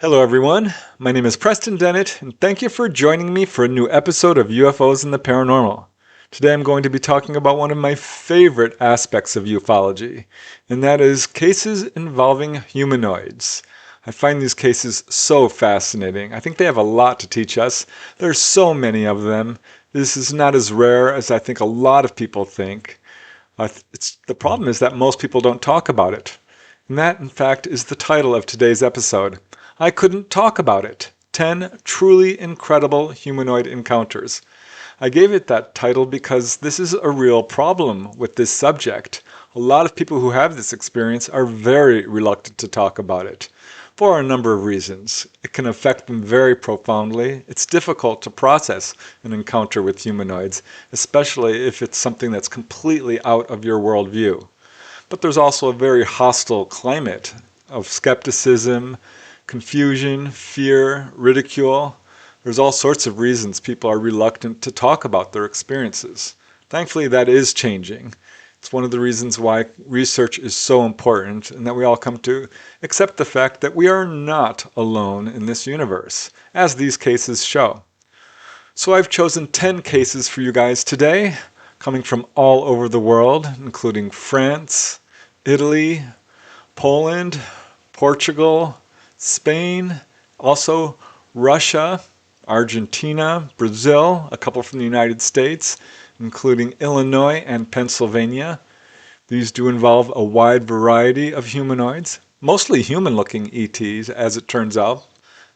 Hello everyone, my name is Preston Dennett, and thank you for joining me for a new episode of UFOs and the Paranormal. Today I'm going to be talking about one of my favorite aspects of ufology, and that is cases involving humanoids. I find these cases so fascinating. I think they have a lot to teach us. There's so many of them. This is not as rare as I think a lot of people think. The problem is that most people don't talk about it. And that, in fact, is the title of today's episode. I couldn't talk about it. 10 truly incredible humanoid encounters. I gave it that title because this is a real problem with this subject. A lot of people who have this experience are very reluctant to talk about it for a number of reasons. It can affect them very profoundly. It's difficult to process an encounter with humanoids, especially if it's something that's completely out of your worldview. But there's also a very hostile climate of skepticism, confusion, fear, ridicule. There's all sorts of reasons people are reluctant to talk about their experiences. Thankfully, that is changing. It's one of the reasons why research is so important and that we all come to accept the fact that we are not alone in this universe, as these cases show. So I've chosen 10 cases for you guys today, coming from all over the world, including France, Italy, Poland, Portugal, Spain, also Russia, Argentina, Brazil, a couple from the United States, including Illinois and Pennsylvania. These do involve a wide variety of humanoids, mostly human-looking ETs, as it turns out.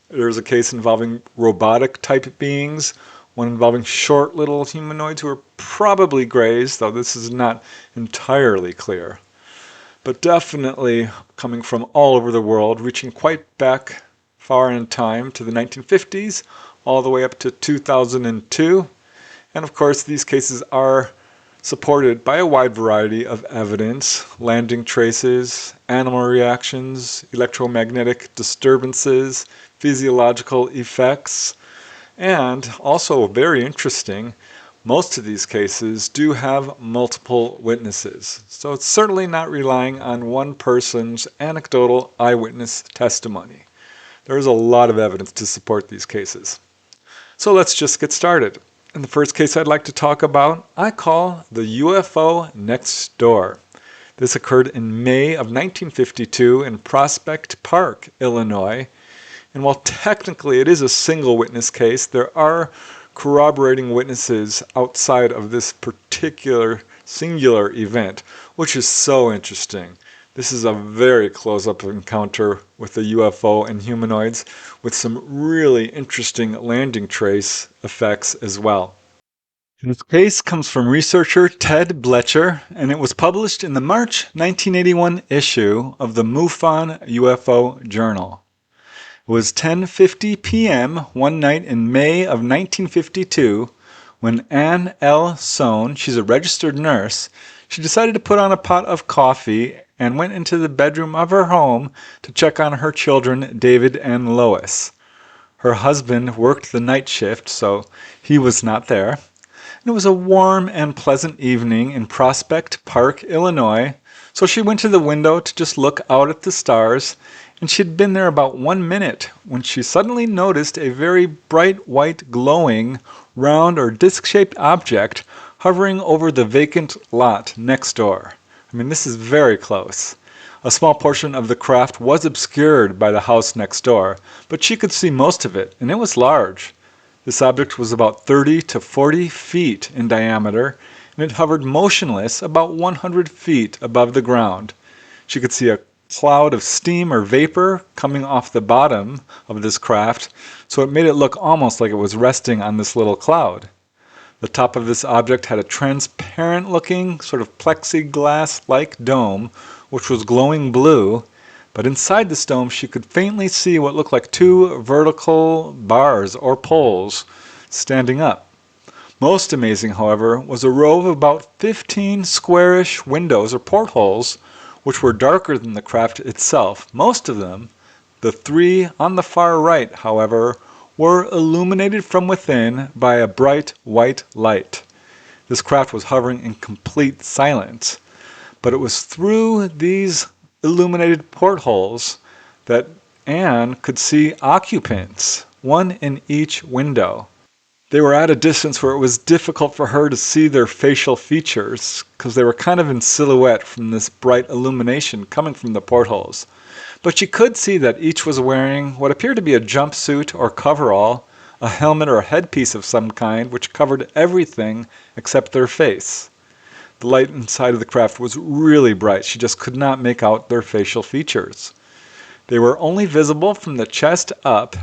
There's a case involving robotic type beings, one involving short little humanoids who are probably greys, though this is not entirely clear. But definitely coming from all over the world, reaching quite back far in time to the 1950s, all the way up to 2002. And of course, these cases are supported by a wide variety of evidence: landing traces, animal reactions, electromagnetic disturbances, physiological effects, and also very interesting, most of these cases do have multiple witnesses. So it's certainly not relying on one person's anecdotal eyewitness testimony. There is a lot of evidence to support these cases. So let's just get started. And the first case I'd like to talk about, I call the UFO Next Door. This occurred in May of 1952 in Prospect Park, Illinois. And while technically it is a single witness case, there are corroborating witnesses outside of this particular singular event, which is so interesting. This is a very close-up encounter with the UFO and humanoids, with some really interesting landing trace effects as well. This case comes from researcher Ted Blecher, and it was published in the March 1981 issue of the MUFON UFO Journal. It was 10:50 p.m. one night in May of 1952 when L Sohn, she's a registered nurse, she decided to put on a pot of coffee and went into the bedroom of her home to check on her children, David and Lois. Her husband worked the night shift, so he was not there. And it was a warm and pleasant evening in Prospect Park, Illinois, so she went to the window to just look out at the stars, and she'd been there about 1 minute when she suddenly noticed a very bright white glowing round or disc-shaped object hovering over the vacant lot next door. I mean, this is very close. A small portion of the craft was obscured by the house next door, but she could see most of it, and it was large. This object was about 30 to 40 feet in diameter, and it hovered motionless about 100 feet above the ground. She could see a cloud of steam or vapor coming off the bottom of this craft, so it made it look almost like it was resting on this little cloud. The top of this object had a transparent looking, sort of plexiglass-like dome, which was glowing blue, but inside this dome she could faintly see what looked like two vertical bars or poles standing up. Most amazing, however, was a row of about 15 squarish windows or portholes, which were darker than the craft itself. Most of them, the three on the far right, however, were illuminated from within by a bright white light. This craft was hovering in complete silence, but it was through these illuminated portholes that Anne could see occupants, one in each window. They were at a distance where it was difficult for her to see their facial features because they were kind of in silhouette from this bright illumination coming from the portholes. But she could see that each was wearing what appeared to be a jumpsuit or coverall, a helmet or a headpiece of some kind which covered everything except their face. The light inside of the craft was really bright. She just could not make out their facial features. They were only visible from the chest up,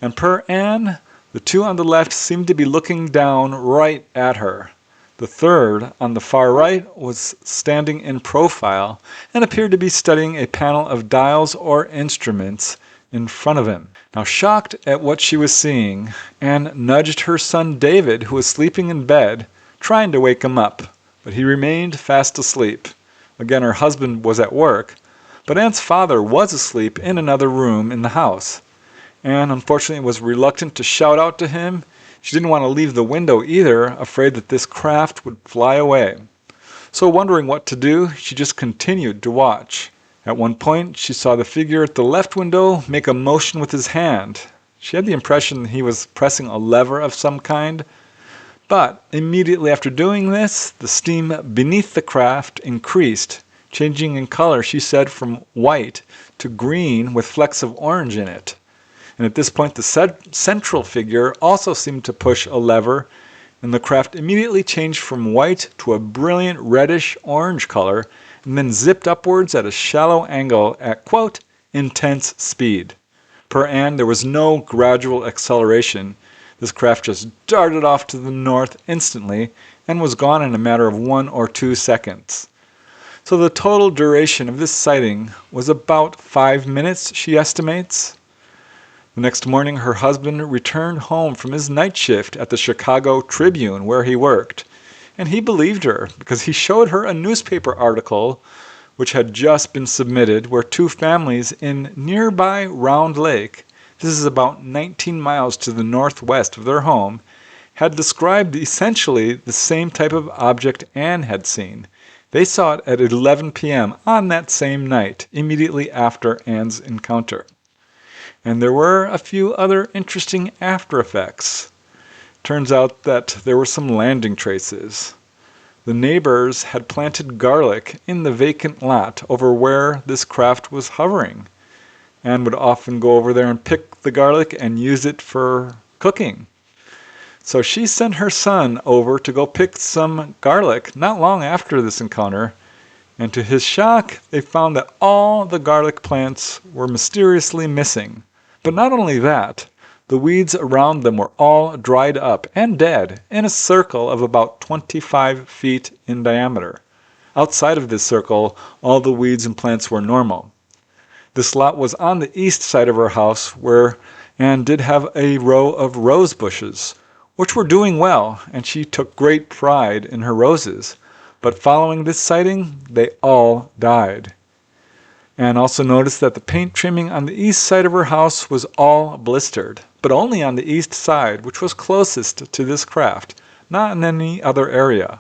and per Anne, the two on the left seemed to be looking down right at her. The third, on the far right, was standing in profile and appeared to be studying a panel of dials or instruments in front of him. Now, shocked at what she was seeing, Anne nudged her son David, who was sleeping in bed, trying to wake him up, but he remained fast asleep. Again, her husband was at work, but Anne's father was asleep in another room in the house. Anne, unfortunately, was reluctant to shout out to him. She didn't want to leave the window either, afraid that this craft would fly away. So wondering what to do, she just continued to watch. At one point, she saw the figure at the left window make a motion with his hand. She had the impression he was pressing a lever of some kind. But immediately after doing this, the steam beneath the craft increased, changing in color, she said, from white to green with flecks of orange in it. And at this point, the central figure also seemed to push a lever, and the craft immediately changed from white to a brilliant reddish-orange color, and then zipped upwards at a shallow angle at, quote, intense speed. Per Anne, there was no gradual acceleration. This craft just darted off to the north instantly and was gone in a matter of 1 or 2 seconds. So the total duration of this sighting was about 5 minutes, she estimates. The next morning, her husband returned home from his night shift at the Chicago Tribune where he worked. And he believed her because he showed her a newspaper article which had just been submitted where two families in nearby Round Lake, this is about 19 miles to the northwest of their home, had described essentially the same type of object Anne had seen. They saw it at 11 p.m. on that same night, immediately after Anne's encounter. And there were a few other interesting after effects. Turns out that there were some landing traces. The neighbors had planted garlic in the vacant lot over where this craft was hovering. Anne would often go over there and pick the garlic and use it for cooking. So she sent her son over to go pick some garlic not long after this encounter, and to his shock, they found that all the garlic plants were mysteriously missing. But not only that, the weeds around them were all dried up and dead in a circle of about 25 feet in diameter. Outside of this circle, all the weeds and plants were normal. This lot was on the east side of her house where Anne did have a row of rose bushes, which were doing well, and she took great pride in her roses. But following this sighting, they all died. Anne also noticed that the paint trimming on the east side of her house was all blistered, but only on the east side, which was closest to this craft, not in any other area.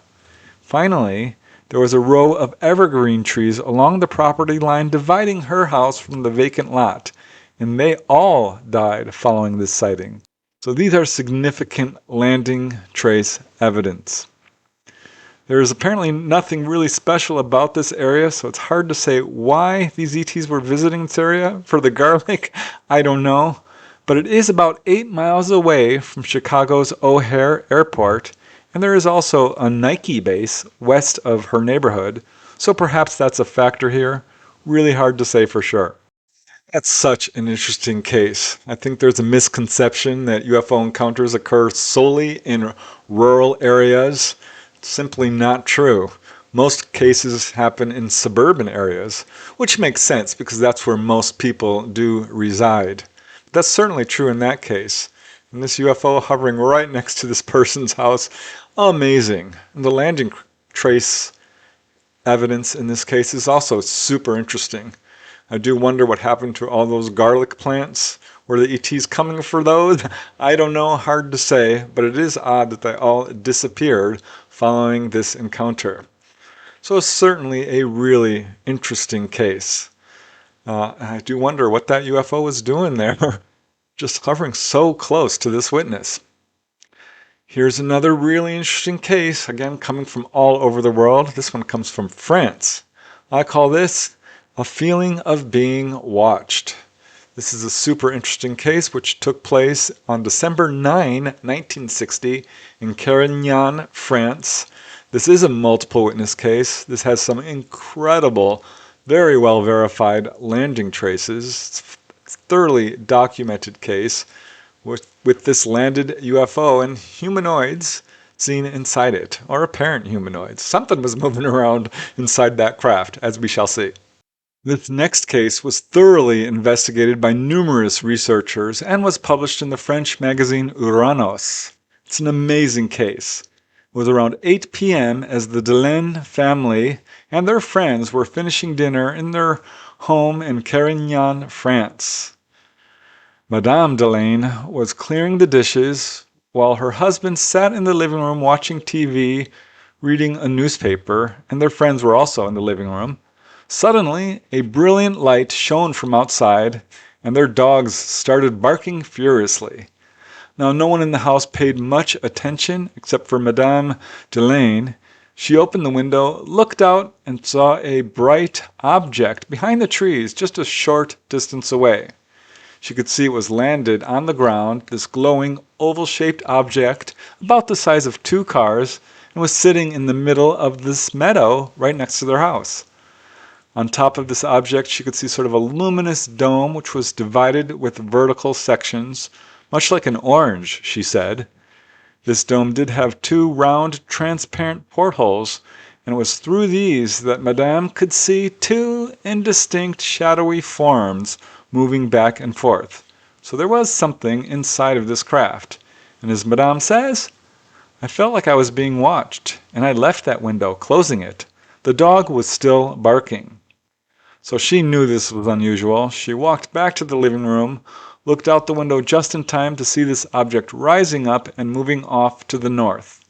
Finally, there was a row of evergreen trees along the property line dividing her house from the vacant lot, and they all died following this sighting. So these are significant landing trace evidence. There is apparently nothing really special about this area, so it's hard to say why these ETs were visiting this area. For the garlic, I don't know. But it is about 8 miles away from Chicago's O'Hare Airport, and there is also a Nike base west of her neighborhood, so perhaps that's a factor here. Really hard to say for sure. That's such an interesting case. I think there's a misconception that UFO encounters occur solely in rural areas. Simply not true. Most cases happen in suburban areas, which makes sense because that's where most people do reside. That's certainly true in that case. And this UFO hovering right next to this person's house, amazing. And the landing trace evidence in this case is also super interesting. I do wonder what happened to all those garlic plants. Were the ETs coming for those? I don't know, hard to say, but it is odd that they all disappeared following this encounter. So it's certainly a really interesting case. I do wonder what that UFO was doing there, just hovering so close to this witness. Here's another really interesting case, again coming from all over the world. This one comes from France. I call this a feeling of being watched. This is a super interesting case which took place on December 9, 1960 in Carignan, France. This is a multiple witness case. This has some incredible, very well verified landing traces. It's a thoroughly documented case with this landed UFO and humanoids seen inside it, or apparent humanoids. Something was moving around inside that craft, as we shall see. This next case was thoroughly investigated by numerous researchers and was published in the French magazine Uranos. It's an amazing case. It was around 8 p.m. as the Dennett family and their friends were finishing dinner in their home in Carignan, France. Madame Delaine was clearing the dishes while her husband sat in the living room watching TV, reading a newspaper, and their friends were also in the living room. Suddenly, a brilliant light shone from outside, and their dogs started barking furiously. Now, no one in the house paid much attention except for Madame Delaine. She opened the window, looked out, and saw a bright object behind the trees just a short distance away. She could see it was landed on the ground, this glowing oval-shaped object about the size of 2 cars, and was sitting in the middle of this meadow right next to their house. On top of this object, she could see sort of a luminous dome which was divided with vertical sections, much like an orange, she said. This dome did have 2 round, transparent portholes, and it was through these that Madame could see 2 indistinct, shadowy forms moving back and forth. So there was something inside of this craft. And as Madame says, I felt like I was being watched, and I left that window, closing it. The dog was still barking. So she knew this was unusual. She walked back to the living room, looked out the window just in time to see this object rising up and moving off to the north.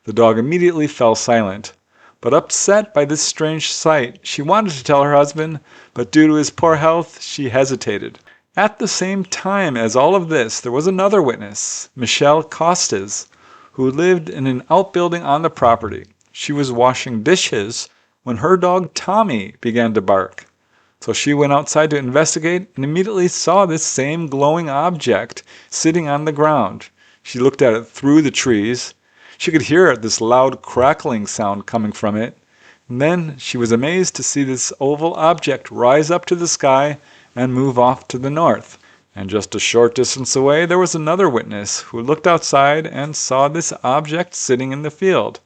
The dog immediately fell silent. But upset by this strange sight, she wanted to tell her husband, but due to his poor health, she hesitated. At the same time as all of this, there was another witness, Michelle Costes, who lived in an outbuilding on the property. She was washing dishes when her dog Tommy began to bark. So she went outside to investigate and immediately saw this same glowing object sitting on the ground. She looked at it through the trees. She could hear this loud crackling sound coming from it. And then she was amazed to see this oval object rise up to the sky and move off to the north. And just a short distance away, there was another witness who looked outside and saw this object sitting in the field.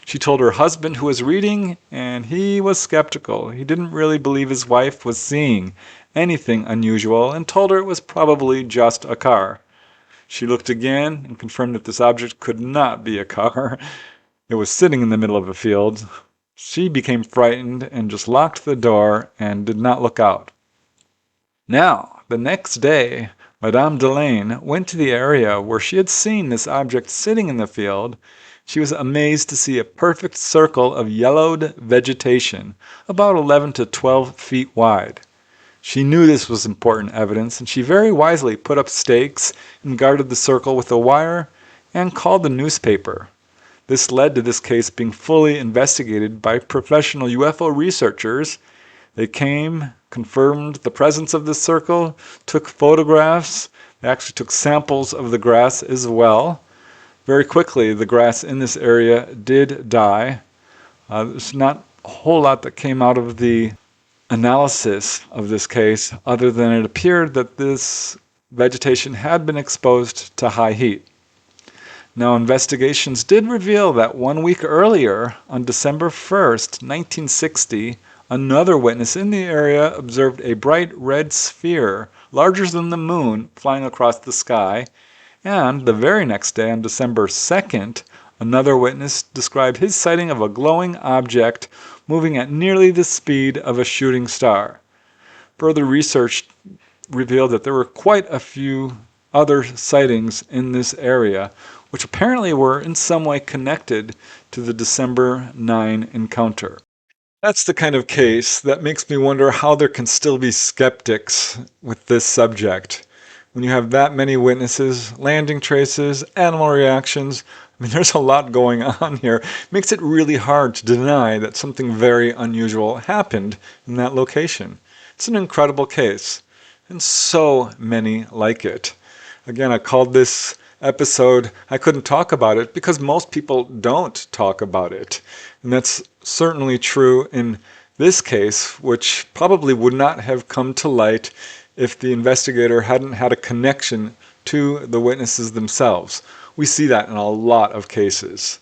She told her husband, who was reading, and he was skeptical. He didn't really believe his wife was seeing anything unusual and told her it was probably just a car. She looked again and confirmed that this object could not be a car. It was sitting in the middle of a field. She became frightened and just locked the door and did not look out. Now, the next day, Madame Delaine went to the area where she had seen this object sitting in the field. She was amazed to see a perfect circle of yellowed vegetation, about 11 to 12 feet wide. She knew this was important evidence, and she very wisely put up stakes and guarded the circle with a wire and called the newspaper. This led to this case being fully investigated by professional UFO researchers. They came, confirmed the presence of this circle, took photographs. They actually took samples of the grass as well. Very quickly, the grass in this area did die. There's not a whole lot that came out of the analysis of this case other than it appeared that this vegetation had been exposed to high heat. Now, investigations did reveal that 1 week earlier, on December 1st, 1960, another witness in the area observed a bright red sphere larger than the moon flying across the sky, and the very next day, on December 2nd, another witness described his sighting of a glowing object moving at nearly the speed of a shooting star. Further research revealed that there were quite a few other sightings in this area, which apparently were in some way connected to the December 9 encounter. That's the kind of case that makes me wonder how there can still be skeptics with this subject. When you have that many witnesses, landing traces, animal reactions, I mean, there's a lot going on here. It makes it really hard to deny that something very unusual happened in that location. It's an incredible case, and so many like it. Again, I called this episode, I couldn't talk about it because most people don't talk about it. And that's certainly true in this case, which probably would not have come to light if the investigator hadn't had a connection to the witnesses themselves. We see that in a lot of cases.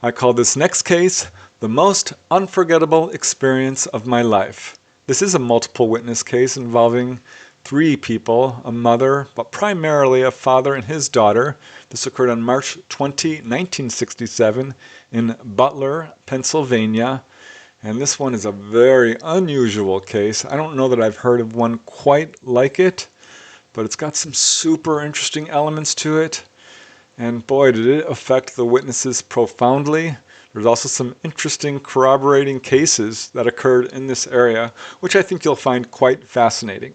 I call this next case the most unforgettable experience of my life. This is a multiple witness case involving three people, a mother, but primarily a father and his daughter. This occurred on March 20, 1967 in Butler, Pennsylvania. And this one is a very unusual case. I don't know that I've heard of one quite like it, but it's got some super interesting elements to it. And boy, did it affect the witnesses profoundly. There's also some interesting corroborating cases that occurred in this area, which I think you'll find quite fascinating.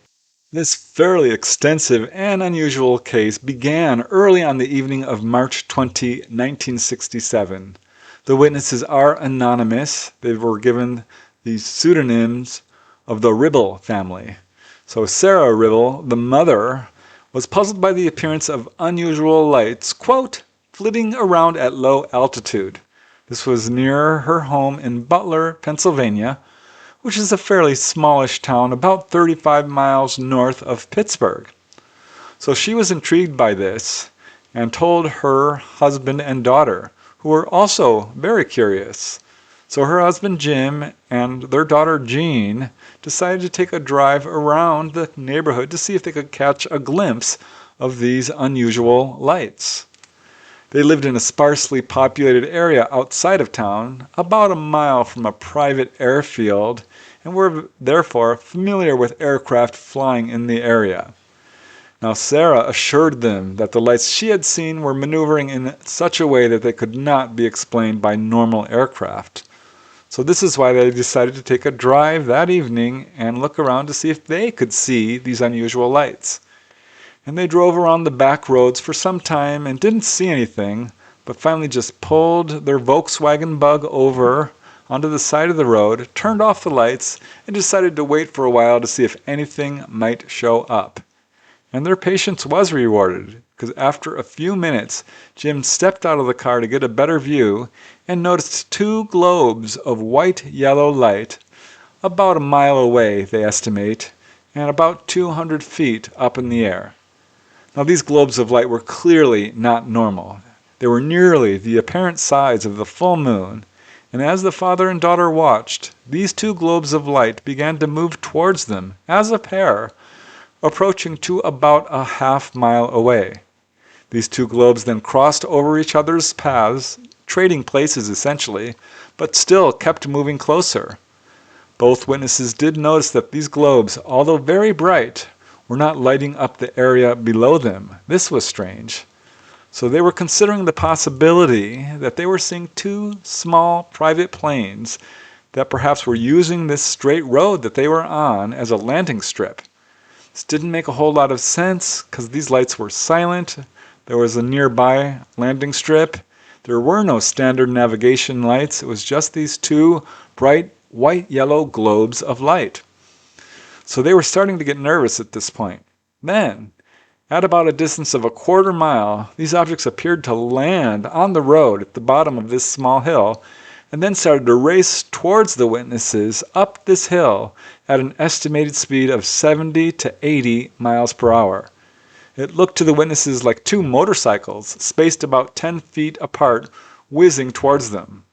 This fairly extensive and unusual case began early on the evening of March 20, 1967. The witnesses are anonymous. They were given the pseudonyms of the Ribble family. So Sarah Ribble, the mother, was puzzled by the appearance of unusual lights, quote, flitting around at low altitude. This was near her home in Butler, Pennsylvania, which is a fairly smallish town about 35 miles north of Pittsburgh. So she was intrigued by this and told her husband and daughter, who were also very curious. So her husband Jim and their daughter Jean decided to take a drive around the neighborhood to see if they could catch a glimpse of these unusual lights. They lived in a sparsely populated area outside of town, about a mile from a private airfield, and were therefore familiar with aircraft flying in the area. Now Sarah assured them that the lights she had seen were maneuvering in such a way that they could not be explained by normal aircraft. So this is why they decided to take a drive that evening and look around to see if they could see these unusual lights. And they drove around the back roads for some time and didn't see anything, but finally just pulled their Volkswagen Bug over onto the side of the road, turned off the lights, and decided to wait for a while to see if anything might show up. And their patience was rewarded, because after a few minutes, Jim stepped out of the car to get a better view and noticed two globes of white-yellow light about a mile away, they estimate, and about 200 feet up in the air. Now these globes of light were clearly not normal. They were nearly the apparent size of the full moon, and as the father and daughter watched, these two globes of light began to move towards them as a pair, approaching to about a half-mile away. These two globes then crossed over each other's paths, trading places essentially, but still kept moving closer. Both witnesses did notice that these globes, although very bright, were not lighting up the area below them. This was strange. So they were considering the possibility that they were seeing two small private planes that perhaps were using this straight road that they were on as a landing strip. This didn't make a whole lot of sense because these lights were silent. There was a nearby landing strip. There were no standard navigation lights. It was just these two bright white-yellow globes of light. So they were starting to get nervous at this point. Then, at about a distance of a quarter mile, these objects appeared to land on the road at the bottom of this small hill, and then started to race towards the witnesses up this hill at an estimated speed of 70 to 80 miles per hour. It looked to the witnesses like two motorcycles, spaced about 10 feet apart, whizzing towards them.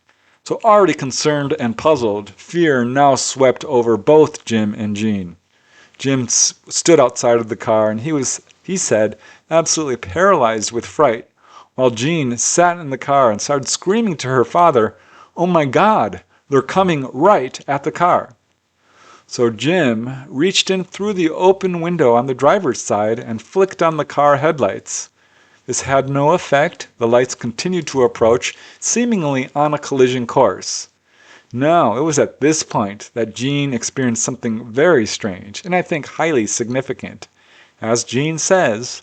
So already concerned and puzzled, fear now swept over both Jim and Jean. Jim stood outside of the car and he said, absolutely paralyzed with fright, while Jean sat in the car and started screaming to her father, "Oh my God, they're coming right at the car." So Jim reached in through the open window on the driver's side and flicked on the car headlights. This had no effect. The lights continued to approach, seemingly on a collision course. Now, it was at this point that Gene experienced something very strange, and I think highly significant. As Gene says,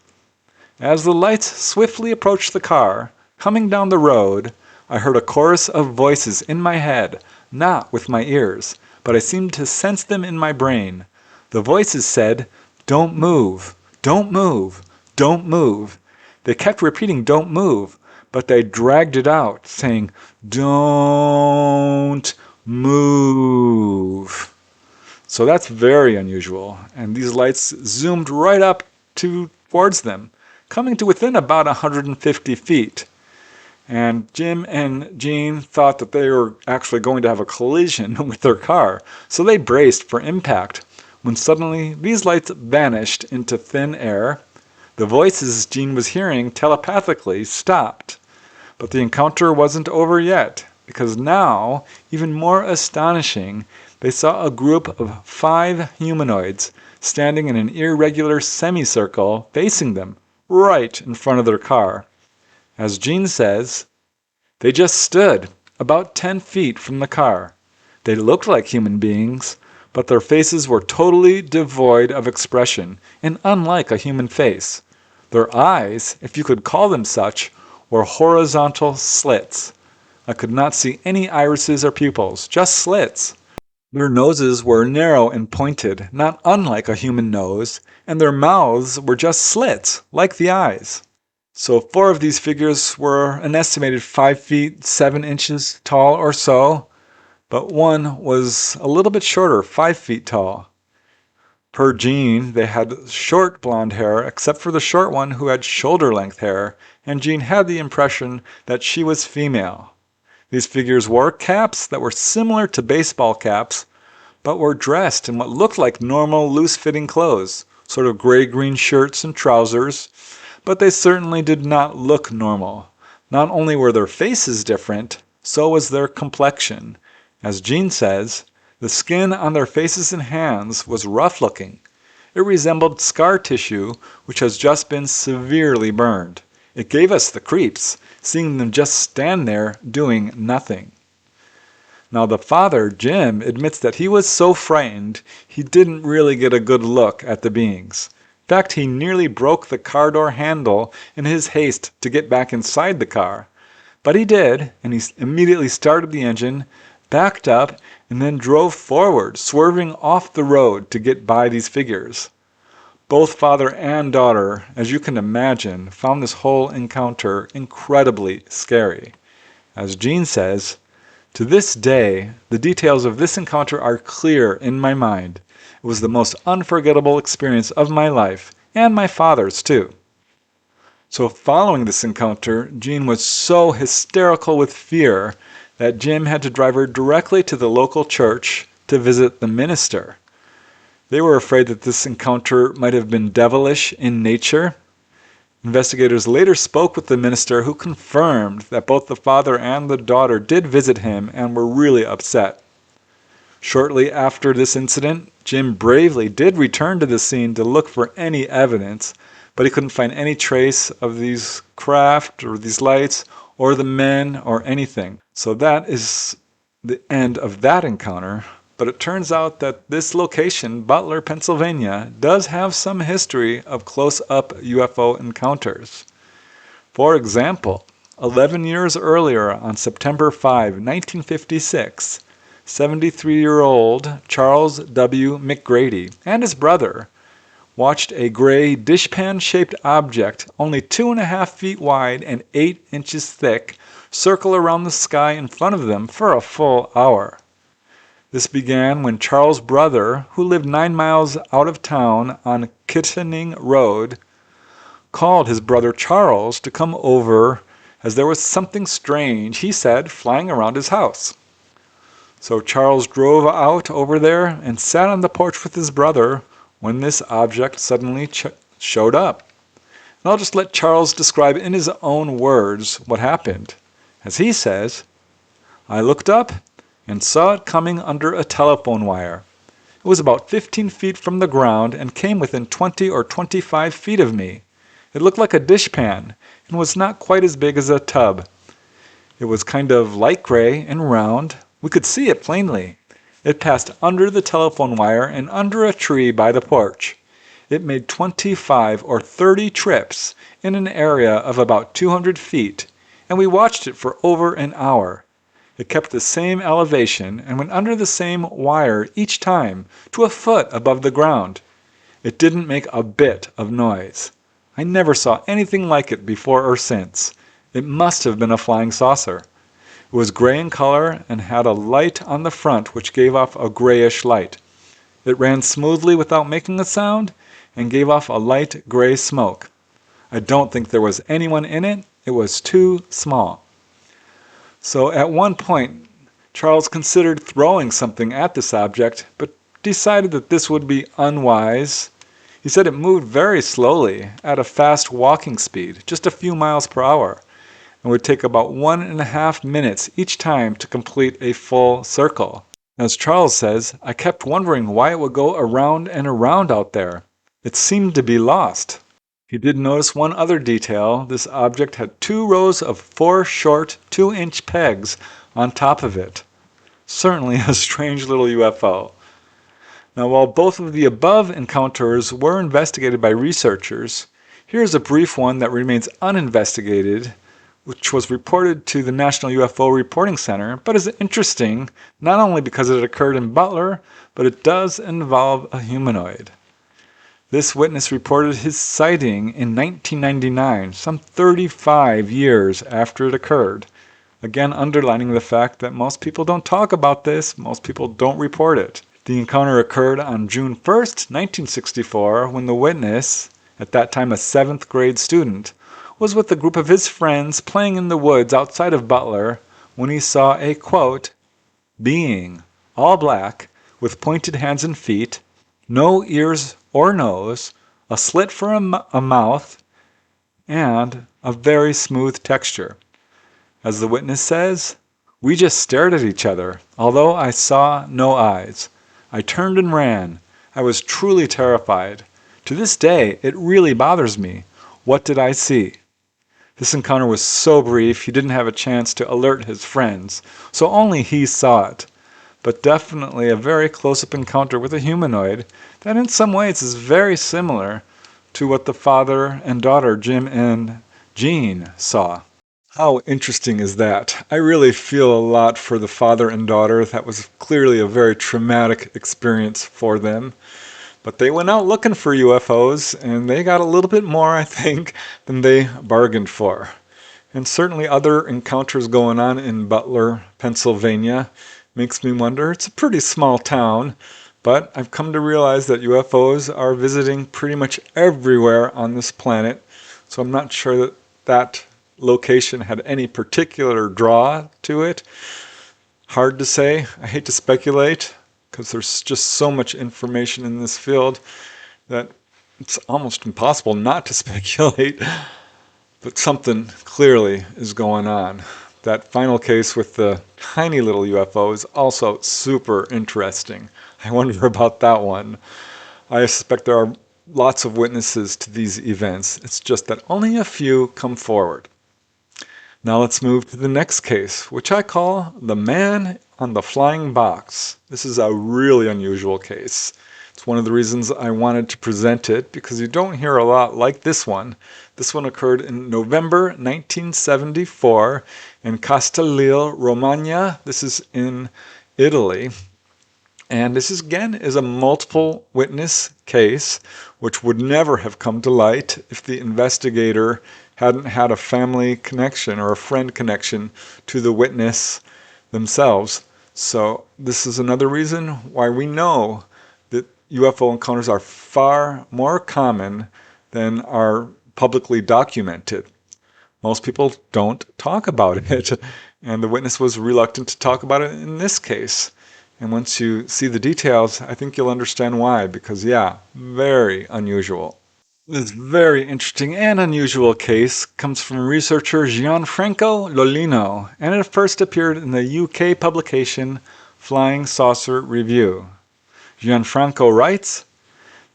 as the lights swiftly approached the car, coming down the road, I heard a chorus of voices in my head, not with my ears, but I seemed to sense them in my brain. The voices said, "Don't move, don't move, don't move." They kept repeating "don't move," but they dragged it out, saying, "Don't move." So that's very unusual, and these lights zoomed right up towards them, coming to within about 150 feet. And Jim and Gene thought that they were actually going to have a collision with their car, so they braced for impact, when suddenly these lights vanished into thin air. The voices Gene was hearing telepathically stopped. But the encounter wasn't over yet, because now, even more astonishing, they saw a group of 5 humanoids standing in an irregular semicircle facing them, right in front of their car. As Gene says, they just stood about 10 feet from the car. They looked like human beings, but their faces were totally devoid of expression and unlike a human face. Their eyes, if you could call them such, were horizontal slits. I could not see any irises or pupils, just slits. Their noses were narrow and pointed, not unlike a human nose, and their mouths were just slits, like the eyes. So 4 of these figures were an estimated 5 feet 7 inches tall or so, but one was a little bit shorter, 5 feet tall. Per Gene, they had short blonde hair, except for the short one who had shoulder-length hair, and Gene had the impression that she was female. These figures wore caps that were similar to baseball caps, but were dressed in what looked like normal loose-fitting clothes, sort of gray-green shirts and trousers, but they certainly did not look normal. Not only were their faces different, so was their complexion. As Gene says, the skin on their faces and hands was rough-looking. It resembled scar tissue which has just been severely burned. It gave us the creeps, seeing them just stand there doing nothing. Now the father, Jim, admits that he was so frightened he didn't really get a good look at the beings. In fact, he nearly broke the car door handle in his haste to get back inside the car. But he did, and he immediately started the engine, backed up, and then drove forward, swerving off the road to get by these figures. Both father and daughter, as you can imagine, found this whole encounter incredibly scary. As Gene says, to this day, the details of this encounter are clear in my mind. It was the most unforgettable experience of my life, and my father's too. So following this encounter, Gene was so hysterical with fear that Jim had to drive her directly to the local church to visit the minister. They were afraid that this encounter might have been devilish in nature. Investigators later spoke with the minister, who confirmed that both the father and the daughter did visit him and were really upset. Shortly after this incident, Jim bravely did return to the scene to look for any evidence, but he couldn't find any trace of these craft or these lights or the men or anything. So that is the end of that encounter. But it turns out that this location, Butler, Pennsylvania, does have some history of close-up UFO encounters. For example, 11 years earlier, on September 5, 1956, 73-year-old Charles W. McGrady and his brother watched a gray dishpan-shaped object only 2.5 feet wide and 8 inches thick circle around the sky in front of them for a full hour. This began when Charles' brother, who lived 9 miles out of town on Kittening Road, called his brother Charles to come over as there was something strange, he said, flying around his house. So Charles drove out over there and sat on the porch with his brother when this object suddenly showed up. And I'll just let Charles describe in his own words what happened. As he says, "I looked up and saw it coming under a telephone wire. It was about 15 feet from the ground and came within 20 or 25 feet of me. It looked like a dishpan and was not quite as big as a tub. It was kind of light gray and round, We could see it plainly. It passed under the telephone wire and under a tree by the porch. It made 25 or 30 trips in an area of about 200 feet, and we watched it for over an hour. It kept the same elevation and went under the same wire each time to a foot above the ground. It didn't make a bit of noise. I never saw anything like it before or since. It must have been a flying saucer. It was gray in color and had a light on the front which gave off a grayish light. It ran smoothly without making a sound and gave off a light gray smoke. I don't think there was anyone in it. It was too small. So at one point, Charles considered throwing something at this object, but decided that this would be unwise. He said it moved very slowly at a fast walking speed, just a few miles per hour, and would take about 1.5 minutes each time to complete a full circle. As Charles says, I kept wondering why it would go around and around out there. It seemed to be lost. He did notice one other detail. This object had 2 rows of 4 short 2-inch pegs on top of it. Certainly a strange little UFO. Now, while both of the above encounters were investigated by researchers, here's a brief one that remains uninvestigated, which was reported to the National UFO Reporting Center, but is interesting not only because it occurred in Butler, but it does involve a humanoid. This witness reported his sighting in 1999, some 35 years after it occurred. Again, underlining the fact that most people don't talk about this, most people don't report it. The encounter occurred on June 1st, 1964, when the witness, at that time a 7th grade student, was with a group of his friends playing in the woods outside of Butler when he saw a, quote, being, all black, with pointed hands and feet, no ears or nose, a slit for a mouth, and a very smooth texture. As the witness says, we just stared at each other, although I saw no eyes. I turned and ran. I was truly terrified. To this day, it really bothers me. What did I see? This encounter was so brief, he didn't have a chance to alert his friends, so only he saw it. But definitely a very close-up encounter with a humanoid that in some ways is very similar to what the father and daughter, Jim and Jean, saw. How interesting is that? I really feel a lot for the father and daughter. That was clearly a very traumatic experience for them. But they went out looking for UFOs, and they got a little bit more, I think, than they bargained for. And certainly other encounters going on in Butler, Pennsylvania, makes me wonder. It's a pretty small town, but I've come to realize that UFOs are visiting pretty much everywhere on this planet. So I'm not sure that that location had any particular draw to it. Hard to say. I hate to speculate because there's just so much information in this field that it's almost impossible not to speculate. But something clearly is going on. That final case with the tiny little UFO is also super interesting. I wonder about that one. I suspect there are lots of witnesses to these events. It's just that only a few come forward. Now let's move to the next case, which I call the man on the flying box. This is a really unusual case. It's one of the reasons I wanted to present it, because you don't hear a lot like this one. This one occurred in November 1974 in Castelli Romagna. This is in Italy. And this is, again, is a multiple witness case, which would never have come to light if the investigator hadn't had a family connection or a friend connection to the witness themselves. So this is another reason why we know that UFO encounters are far more common than are publicly documented. Most people don't talk about it, and the witness was reluctant to talk about it in this case. And once you see the details, I think you'll understand why, because yeah, very unusual. This very interesting and unusual case comes from researcher Gianfranco Lolino, and it first appeared in the UK publication Flying Saucer Review. Gianfranco writes,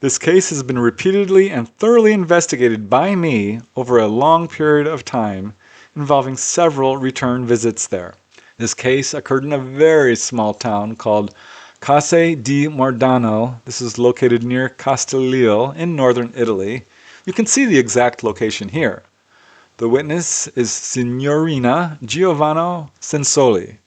"This case has been repeatedly and thoroughly investigated by me over a long period of time, involving several return visits there. This case occurred in a very small town called Case di Mordano. This is located near Castiglio in northern Italy. You can see the exact location here. The witness is Signorina Giovanna Sensoli.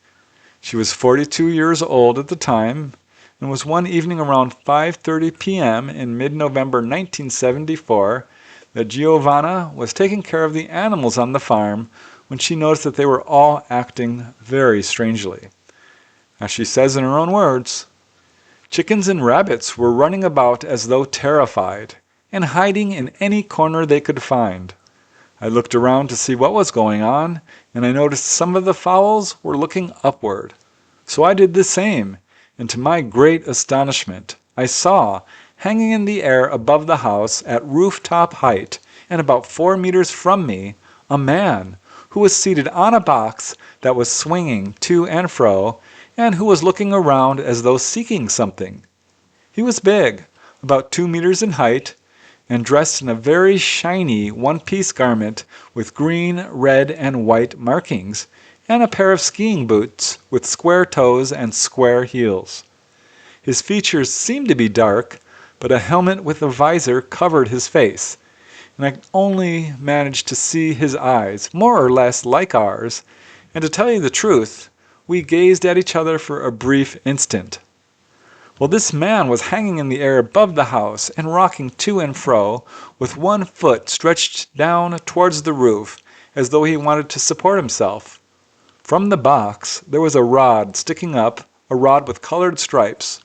She was 42 years old at the time and was one evening around 5:30 p.m. in mid-November 1974 that Giovanna was taking care of the animals on the farm when she noticed that they were all acting very strangely. As she says in her own words, chickens and rabbits were running about as though terrified and hiding in any corner they could find. I looked around to see what was going on, and I noticed some of the fowls were looking upward. So I did the same, and to my great astonishment, I saw, hanging in the air above the house at rooftop height and about 4 meters from me, a man who was seated on a box that was swinging to and fro, and who was looking around as though seeking something. He was big, about 2 meters in height, and dressed in a very shiny one-piece garment with green, red, and white markings, and a pair of skiing boots with square toes and square heels. His features seemed to be dark, but a helmet with a visor covered his face, and I only managed to see his eyes, more or less like ours, and to tell you the truth, we gazed at each other for a brief instant. Well, this man was hanging in the air above the house and rocking to and fro with one foot stretched down towards the roof as though he wanted to support himself. From the box there was a rod sticking up, a rod with colored stripes.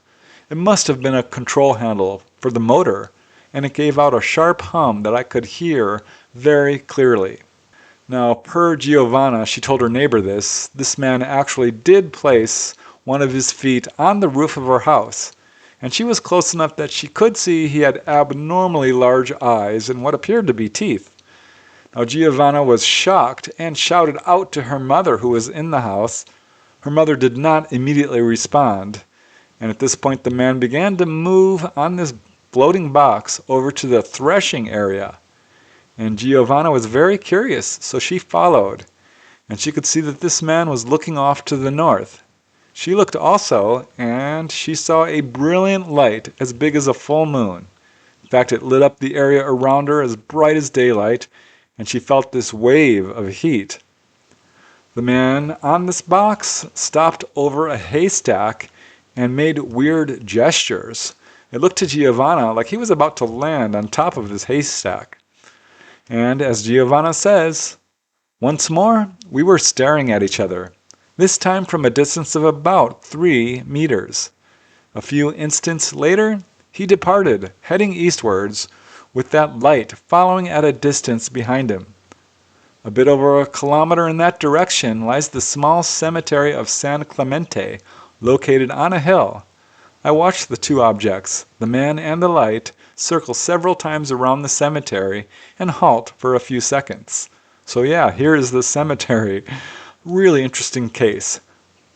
It must have been a control handle for the motor, and it gave out a sharp hum that I could hear very clearly. Now, per Giovanna, she told her neighbor this man actually did place one of his feet on the roof of her house, and she was close enough that she could see he had abnormally large eyes and what appeared to be teeth. Now, Giovanna was shocked and shouted out to her mother, who was in the house. Her mother did not immediately respond, and at this point the man began to move on this floating box over to the threshing area. And Giovanna was very curious, so she followed, and she could see that this man was looking off to the north. She looked also, and she saw a brilliant light as big as a full moon. In fact, it lit up the area around her as bright as daylight, and she felt this wave of heat. The man on this box stopped over a haystack and made weird gestures. It looked to Giovanna like he was about to land on top of this haystack. And as Giovanna says, once more we were staring at each other, this time from a distance of about 3 meters. A few instants later, he departed, heading eastwards, with that light following at a distance behind him. A bit over a kilometer in that direction lies the small cemetery of San Clemente, located on a hill. I watched the two objects, the man and the light, circle several times around the cemetery and halt for a few seconds. So yeah, here is the cemetery. Really interesting case.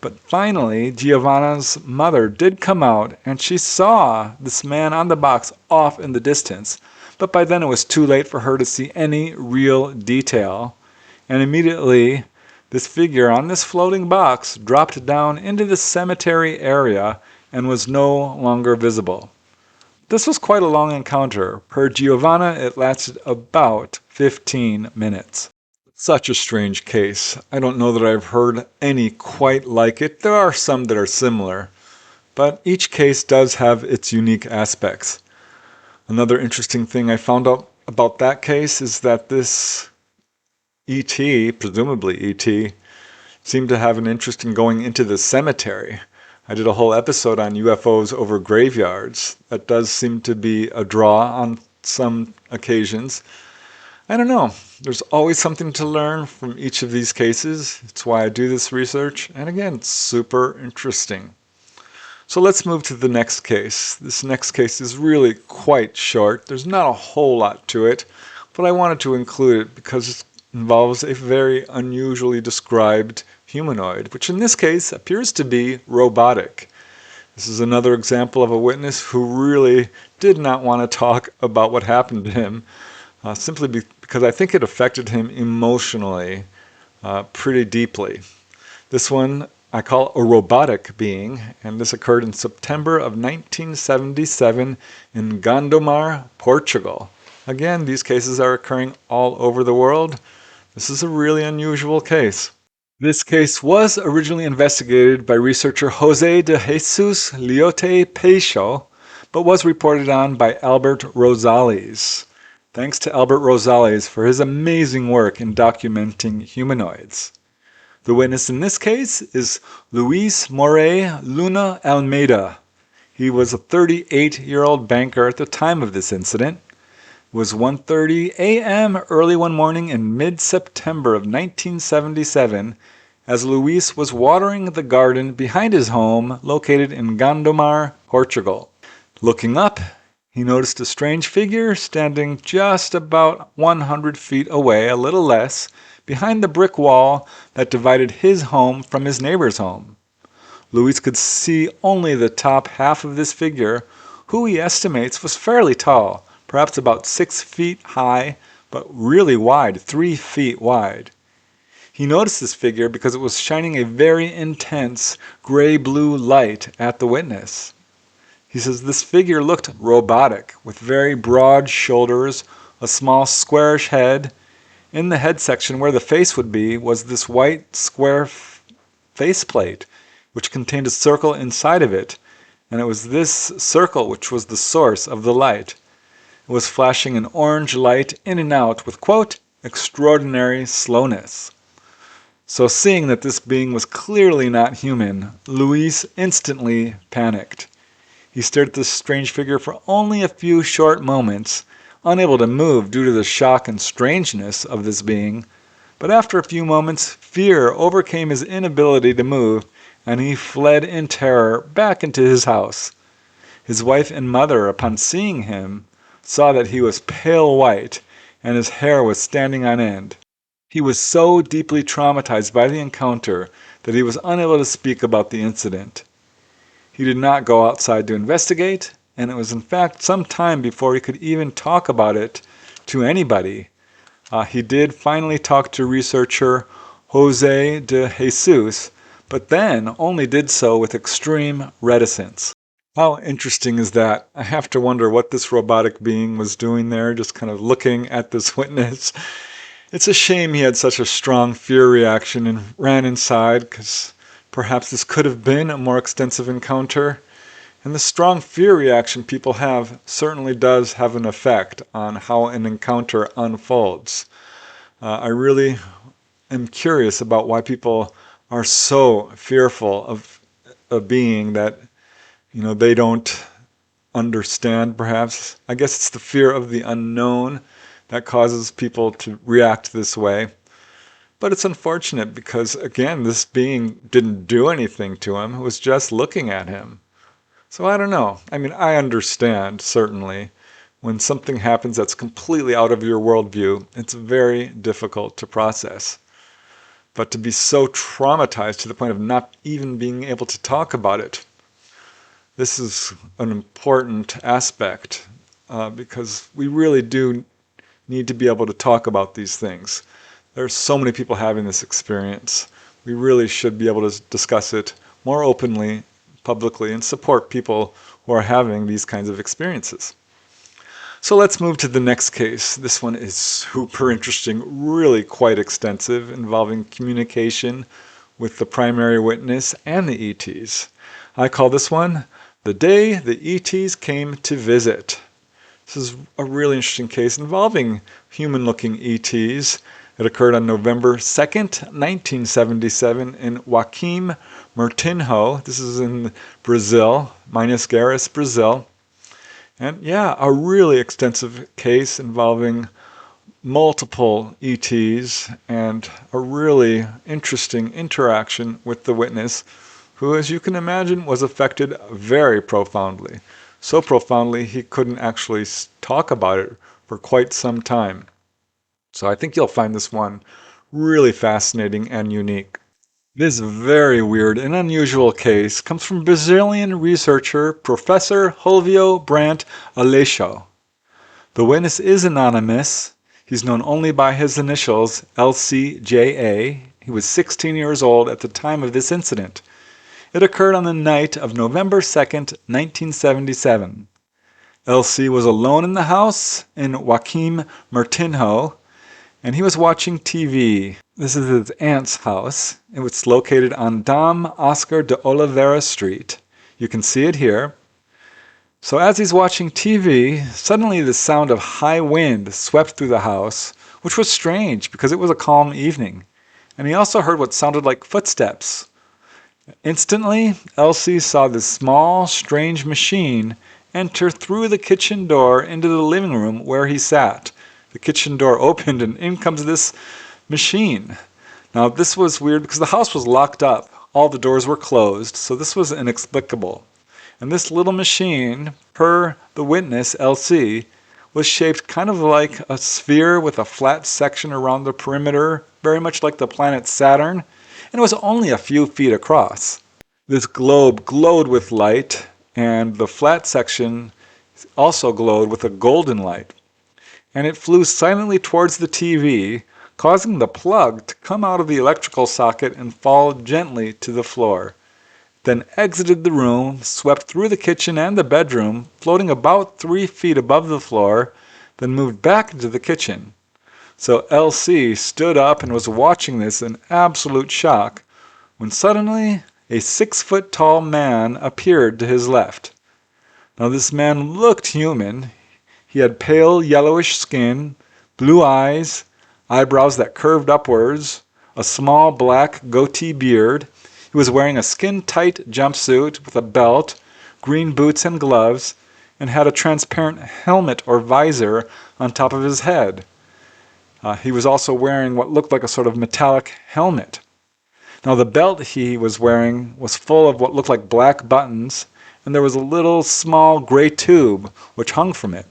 But finally, Giovanna's mother did come out and she saw this man on the box off in the distance. But by then it was too late for her to see any real detail. And immediately, this figure on this floating box dropped down into the cemetery area and was no longer visible. This was quite a long encounter. Per Giovanna, it lasted about 15 minutes. Such a strange case. I don't know that I've heard any quite like it. There are some that are similar, but each case does have its unique aspects. Another interesting thing I found out about that case is that this ET, presumably ET, seemed to have an interest in going into the cemetery. I did a whole episode on UFOs over graveyards. That does seem to be a draw on some occasions. I don't know. There's always something to learn from each of these cases. It's why I do this research. And again, it's super interesting. So let's move to the next case. This next case is really quite short. There's not a whole lot to it, but I wanted to include it because it involves a very unusually described humanoid, which in this case appears to be robotic. This is another example of a witness who really did not want to talk about what happened to him, simply because I think it affected him emotionally pretty deeply. This one I call a robotic being, and this occurred in September of 1977 in Gondomar, Portugal. Again, these cases are occurring all over the world. This is a really unusual case. This case was originally investigated by researcher Jose de Jesus Liotte Peixo, but was reported on by Albert Rosales. Thanks to Albert Rosales for his amazing work in documenting humanoids. The witness in this case is Luis Moray Luna Almeida. He was a 38-year-old banker at the time of this incident. It was 1:30 a.m. early one morning in mid-September of 1977 as Luis was watering the garden behind his home located in Gondomar, Portugal. Looking up, he noticed a strange figure standing just about 100 feet away, a little less, behind the brick wall that divided his home from his neighbor's home. Luis could see only the top half of this figure, who he estimates was fairly tall, perhaps about 6 feet high, but really wide, 3 feet wide. He noticed this figure because it was shining a very intense gray-blue light at the witness. He says this figure looked robotic, with very broad shoulders, a small squarish head. In the head section where the face would be was this white square faceplate, which contained a circle inside of it, and it was this circle which was the source of the light. It was flashing an orange light in and out with, quote, extraordinary slowness. So seeing that this being was clearly not human, Luis instantly panicked. He stared at this strange figure for only a few short moments, unable to move due to the shock and strangeness of this being. But after a few moments, fear overcame his inability to move, and he fled in terror back into his house. His wife and mother, upon seeing him, saw that he was pale white and his hair was standing on end. He was so deeply traumatized by the encounter that he was unable to speak about the incident. He did not go outside to investigate, and it was in fact some time before he could even talk about it to anybody. He did finally talk to researcher Jose de Jesus, but then only did so with extreme reticence. How interesting is that? I have to wonder what this robotic being was doing there, just kind of looking at this witness. It's a shame he had such a strong fear reaction and ran inside, because perhaps this could have been a more extensive encounter. And the strong fear reaction people have certainly does have an effect on how an encounter unfolds. I really am curious about why people are so fearful of a being that they don't understand, perhaps. I guess it's the fear of the unknown that causes people to react this way. But it's unfortunate because, again, this being didn't do anything to him. It was just looking at him. So I don't know. I mean, I understand, certainly, when something happens that's completely out of your worldview, it's very difficult to process. But to be so traumatized to the point of not even being able to talk about it, this is an important aspect because we really do need to be able to talk about these things. There are so many people having this experience. We really should be able to discuss it more openly, publicly, and support people who are having these kinds of experiences. So let's move to the next case. This one is super interesting, really quite extensive, involving communication with the primary witness and the ETs. I call this one The Day the ETs Came to Visit. This is a really interesting case involving human-looking ETs. It occurred on November 2nd, 1977 in Joaquim Murtinho. This is in Brazil, Minas Gerais, Brazil. And yeah, a really extensive case involving multiple ETs and a really interesting interaction with the witness, who, as you can imagine, was affected very profoundly. So profoundly he couldn't actually talk about it for quite some time. So I think you'll find this one really fascinating and unique. This very weird and unusual case comes from Brazilian researcher Professor Julio Brandt Aleixo. The witness is anonymous. He's known only by his initials LCJA. He was 16 years old at the time of this incident. It occurred on the night of November 2nd, 1977. LC was alone in the house in Joaquim Martinho, and he was watching TV. This is his aunt's house. It was located on Dom Oscar de Oliveira Street. You can see it here. So as he's watching TV, suddenly the sound of high wind swept through the house, which was strange because it was a calm evening. And he also heard what sounded like footsteps. Instantly, Elsie saw this small, strange machine enter through the kitchen door into the living room where he sat. The kitchen door opened and in comes this machine. Now this was weird because the house was locked up. All the doors were closed, so this was inexplicable. And this little machine, per the witness, LC, was shaped kind of like a sphere with a flat section around the perimeter, very much like the planet Saturn, and it was only a few feet across. This globe glowed with light, and the flat section also glowed with a golden light. And it flew silently towards the TV, causing the plug to come out of the electrical socket and fall gently to the floor. Then exited the room, swept through the kitchen and the bedroom, floating about 3 feet above the floor, then moved back into the kitchen. So LC stood up and was watching this in absolute shock, when suddenly a 6-foot-tall man appeared to his left. Now this man looked human. He had pale yellowish skin, blue eyes, eyebrows that curved upwards, a small black goatee beard. He was wearing a skin-tight jumpsuit with a belt, green boots and gloves, and had a transparent helmet or visor on top of his head. He was also wearing what looked like a sort of metallic helmet. Now the belt he was wearing was full of what looked like black buttons, and there was a little small gray tube which hung from it.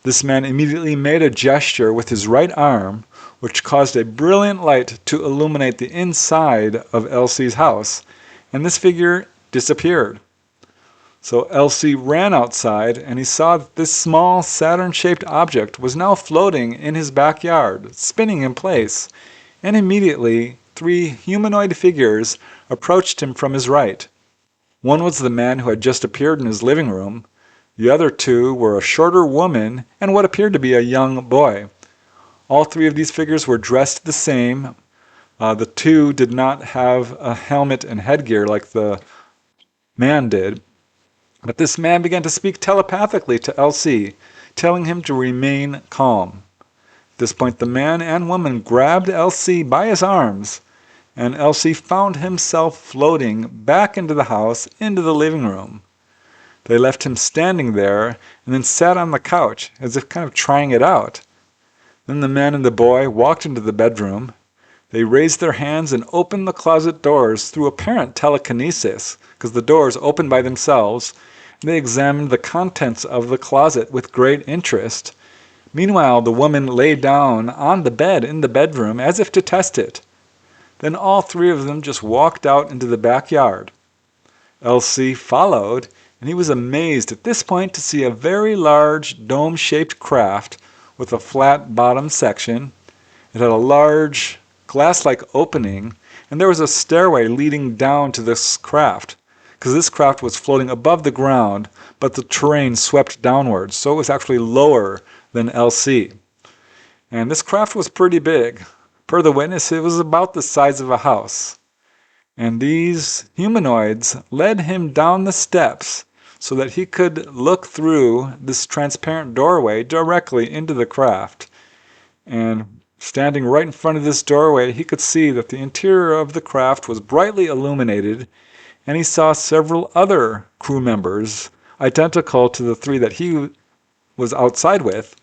This man immediately made a gesture with his right arm, which caused a brilliant light to illuminate the inside of Elsie's house, and this figure disappeared. So Elsie ran outside, and he saw that this small Saturn-shaped object was now floating in his backyard, spinning in place, and immediately 3 humanoid figures approached him from his right. One was the man who had just appeared in his living room. The other 2 were a shorter woman and what appeared to be a young boy. All 3 of these figures were dressed the same. The 2 did not have a helmet and headgear like the man did. But this man began to speak telepathically to LC, telling him to remain calm. At this point, the man and woman grabbed LC by his arms, and LC found himself floating back into the house, into the living room. They left him standing there and then sat on the couch, as if kind of trying it out. Then the man and the boy walked into the bedroom. They raised their hands and opened the closet doors through apparent telekinesis, because the doors opened by themselves. They examined the contents of the closet with great interest. Meanwhile, the woman lay down on the bed in the bedroom as if to test it. Then all 3 of them just walked out into the backyard. LC followed, and he was amazed at this point to see a very large dome-shaped craft with a flat bottom section. It had a large glass-like opening, and there was a stairway leading down to this craft, because this craft was floating above the ground, but the terrain swept downwards, so it was actually lower than LC. And this craft was pretty big. Per the witness, it was about the size of a house. And these humanoids led him down the steps so that he could look through this transparent doorway directly into the craft. And standing right in front of this doorway, he could see that the interior of the craft was brightly illuminated, and he saw several other crew members, identical to the 3 that he was outside with,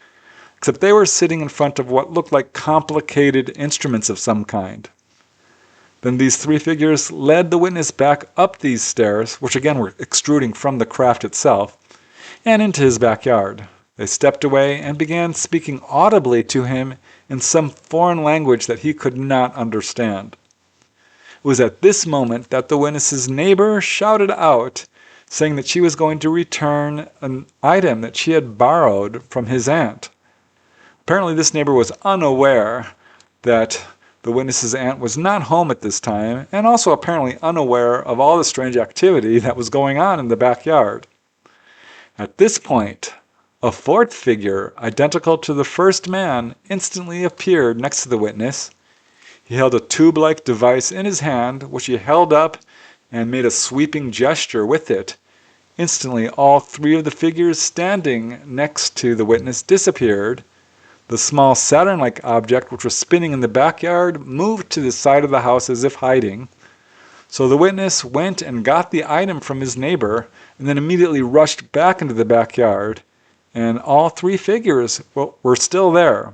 except they were sitting in front of what looked like complicated instruments of some kind. Then these 3 figures led the witness back up these stairs, which again were extruding from the craft itself, and into his backyard. They stepped away and began speaking audibly to him in some foreign language that he could not understand. It was at this moment that the witness's neighbor shouted out, saying that she was going to return an item that she had borrowed from his aunt. Apparently this neighbor was unaware that The witness's aunt was not home at this time and also apparently unaware of all the strange activity that was going on in the backyard. At this point, a fourth figure, identical to the first man, instantly appeared next to the witness. He held a tube-like device in his hand, which he held up and made a sweeping gesture with it. Instantly, all three of the figures standing next to the witness disappeared. The small Saturn-like object, which was spinning in the backyard, moved to the side of the house as if hiding. So the witness went and got the item from his neighbor and then immediately rushed back into the backyard. And all three figures were still there.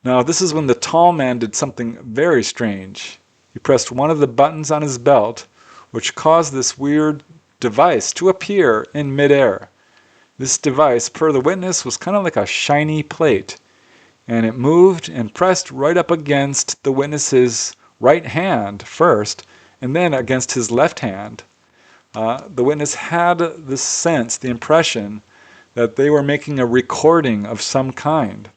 Now, this is when the tall man did something very strange. He pressed one of the buttons on his belt, which caused this weird device to appear in midair. This device, per the witness, was kind of like a shiny plate, and it moved and pressed right up against the witness's right hand first, and then against his left hand. The witness had the sense, the impression, that they were making a recording of some kind.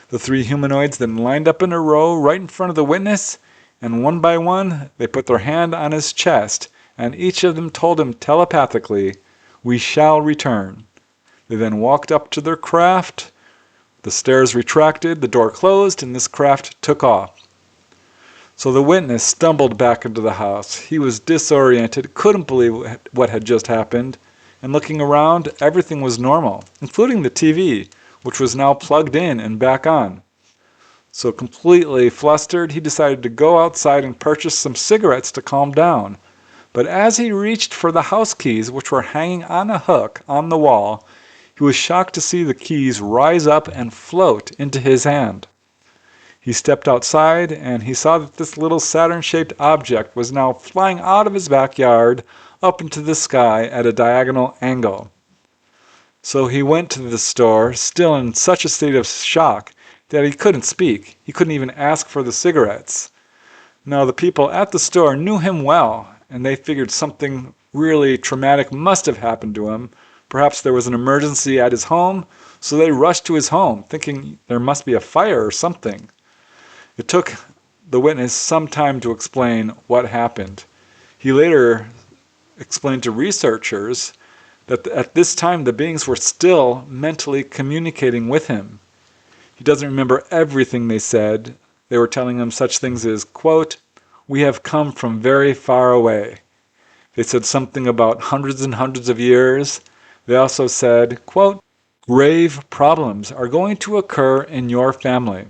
The three humanoids then lined up in a row right in front of the witness, and one by one they put their hand on his chest, and each of them told him telepathically, "We shall return." They then walked up to their craft, the stairs retracted, the door closed, and this craft took off. So the witness stumbled back into the house. He was disoriented, couldn't believe what had just happened, and looking around, everything was normal, including the TV, which was now plugged in and back on. So completely flustered, he decided to go outside and purchase some cigarettes to calm down. But as he reached for the house keys, which were hanging on a hook on the wall, he was shocked to see the keys rise up and float into his hand. He stepped outside and he saw that this little Saturn-shaped object was now flying out of his backyard up into the sky at a diagonal angle. So he went to the store, still in such a state of shock that he couldn't speak. He couldn't even ask for the cigarettes. Now, the people at the store knew him well, and they figured something really traumatic must have happened to him. Perhaps there was an emergency at his home, so they rushed to his home, thinking there must be a fire or something. It took the witness some time to explain what happened. He later explained to researchers that at this time the beings were still mentally communicating with him. He doesn't remember everything they said. They were telling him such things as, quote, "We have come from very far away." They said something about hundreds and hundreds of years. They also said, quote, "Grave problems are going to occur in your family."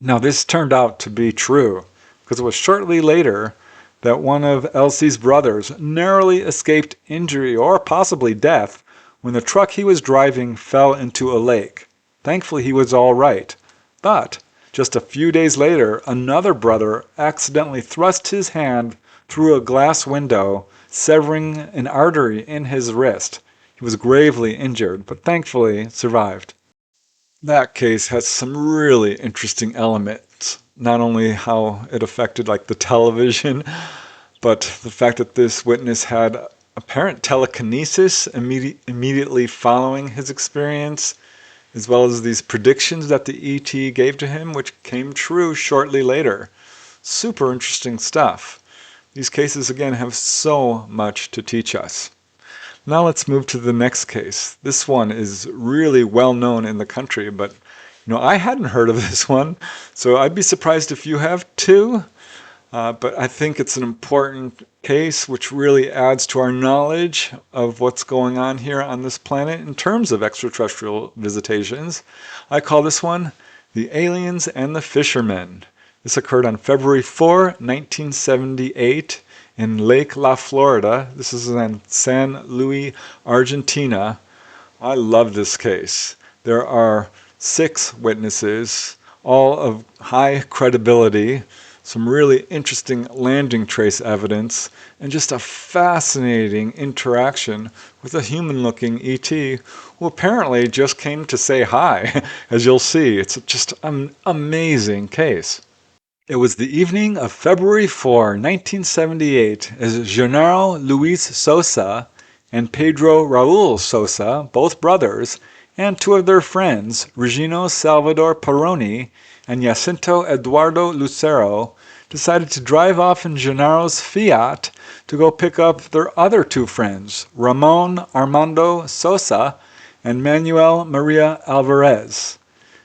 Now this turned out to be true, because it was shortly later that one of Elsie's brothers narrowly escaped injury or possibly death when the truck he was driving fell into a lake. Thankfully he was all right. But just a few days later, another brother accidentally thrust his hand through a glass window, severing an artery in his wrist. He was gravely injured, but thankfully survived. That case has some really interesting elements. Not only how it affected like the television, but the fact that this witness had apparent telekinesis immediately following his experience, as well as these predictions that the ET gave to him, which came true shortly later. Super interesting stuff. These cases, again, have so much to teach us. Now let's move to the next case. This one is really well known in the country, but I hadn't heard of this one, so I'd be surprised if you have too. But I think it's an important case which really adds to our knowledge of what's going on here on this planet in terms of extraterrestrial visitations. I call this one The Aliens and the Fishermen. This occurred on February 4, 1978 in Lake La Florida. This is in San Luis, Argentina. I love this case. There are 6 witnesses, all of high credibility, some really interesting landing trace evidence, and just a fascinating interaction with a human-looking ET who apparently just came to say hi. As you'll see, it's just an amazing case. It was the evening of February 4, 1978, as Genaro Luis Sosa and Pedro Raul Sosa, both brothers, and two of their friends, Regino Salvador Peroni and Jacinto Eduardo Lucero, decided to drive off in Gennaro's Fiat to go pick up their other two friends, Ramon Armando Sosa and Manuel Maria Alvarez.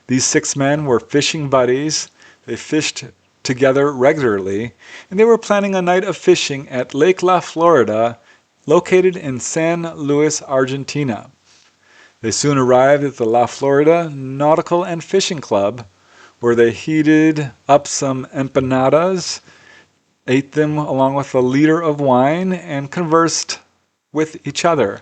These 6 men were fishing buddies. They fished together regularly, and they were planning a night of fishing at Lake La Florida, located in San Luis, Argentina. They soon arrived at the La Florida Nautical and Fishing Club, where they heated up some empanadas, ate them along with a liter of wine, and conversed with each other.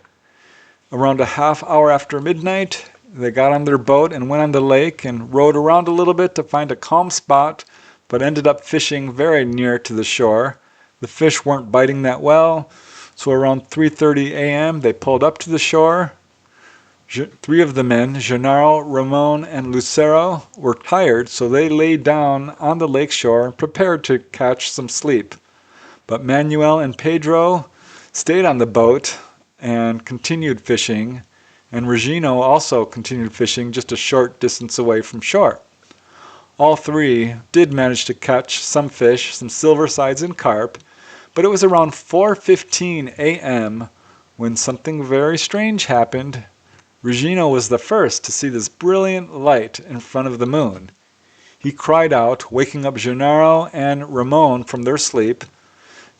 Around a half hour after midnight, they got on their boat and went on the lake and rowed around a little bit to find a calm spot, but ended up fishing very near to the shore. The fish weren't biting that well, so around 3:30 a.m. they pulled up to the shore. 3 of the men, Gennaro, Ramon, and Lucero, were tired, so they lay down on the lake shore, prepared to catch some sleep. But Manuel and Pedro stayed on the boat and continued fishing, and Regino also continued fishing just a short distance away from shore. All 3 did manage to catch some fish, some silver sides and carp, but it was around 4:15 a.m. when something very strange happened. Regino was the first to see this brilliant light in front of the moon. He cried out, waking up Gennaro and Ramon from their sleep.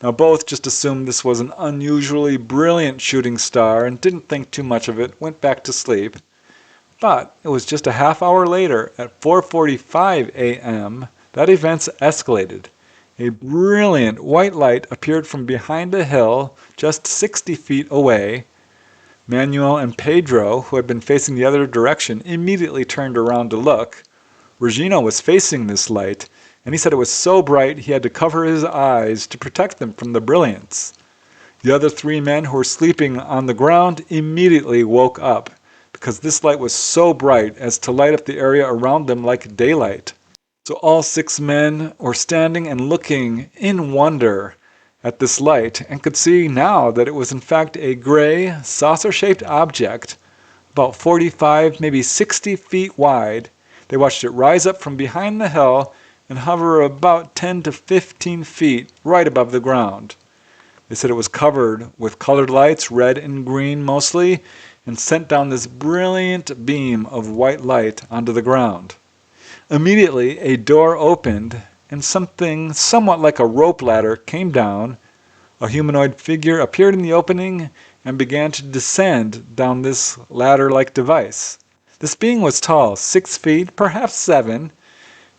Now both just assumed this was an unusually brilliant shooting star and didn't think too much of it, went back to sleep. But it was just a half hour later, at 4:45 a.m., that events escalated. A brilliant white light appeared from behind a hill just 60 feet away. Manuel and Pedro, who had been facing the other direction, immediately turned around to look. Regino was facing this light, and he said it was so bright he had to cover his eyes to protect them from the brilliance. The other 3 men who were sleeping on the ground immediately woke up, because this light was so bright as to light up the area around them like daylight. So all 6 men were standing and looking in wonder at this light, and could see now that it was in fact a gray, saucer-shaped object, about 45, maybe 60 feet wide. They watched it rise up from behind the hill and hover about 10 to 15 feet right above the ground. They said it was covered with colored lights, red and green mostly, and sent down this brilliant beam of white light onto the ground. Immediately, a door opened, and something somewhat like a rope ladder came down. A humanoid figure appeared in the opening and began to descend down this ladder-like device. This being was tall, 6 feet, perhaps 7,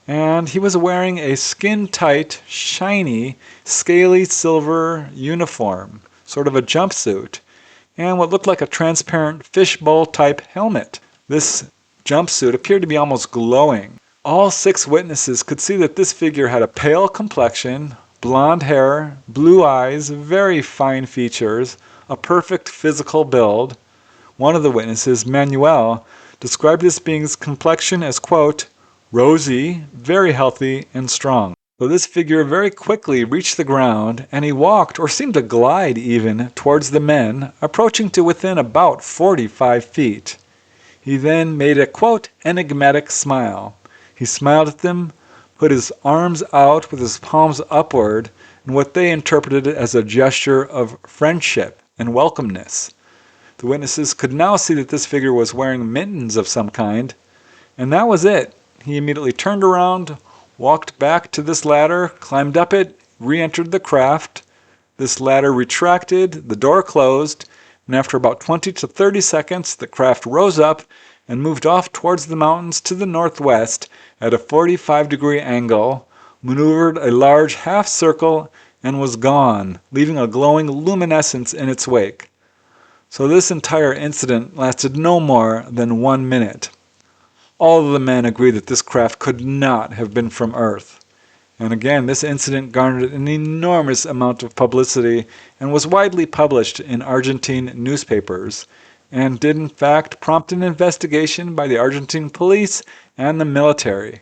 and he was wearing a skin-tight, shiny, scaly silver uniform, sort of a jumpsuit, and what looked like a transparent fishbowl-type helmet. This jumpsuit appeared to be almost glowing. All 6 witnesses could see that this figure had a pale complexion, blonde hair, blue eyes, very fine features, a perfect physical build. One of the witnesses, Manuel, described this being's complexion as, quote, rosy, very healthy, and strong. So this figure very quickly reached the ground, and he walked, or seemed to glide even, towards the men, approaching to within about 45 feet. He then made a, quote, enigmatic smile. He smiled at them, put his arms out with his palms upward, in what they interpreted as a gesture of friendship and welcomeness. The witnesses could now see that this figure was wearing mittens of some kind, and that was it. He immediately turned around, walked back to this ladder, climbed up it, re-entered the craft. This ladder retracted, the door closed, and after about 20 to 30 seconds, the craft rose up and moved off towards the mountains to the northwest at a 45-degree angle, maneuvered a large half circle, and was gone, leaving a glowing luminescence in its wake. So this entire incident lasted no more than 1 minute. All of the men agreed that this craft could not have been from Earth. And again, this incident garnered an enormous amount of publicity and was widely published in Argentine newspapers, and did in fact prompt an investigation by the Argentine police and the military.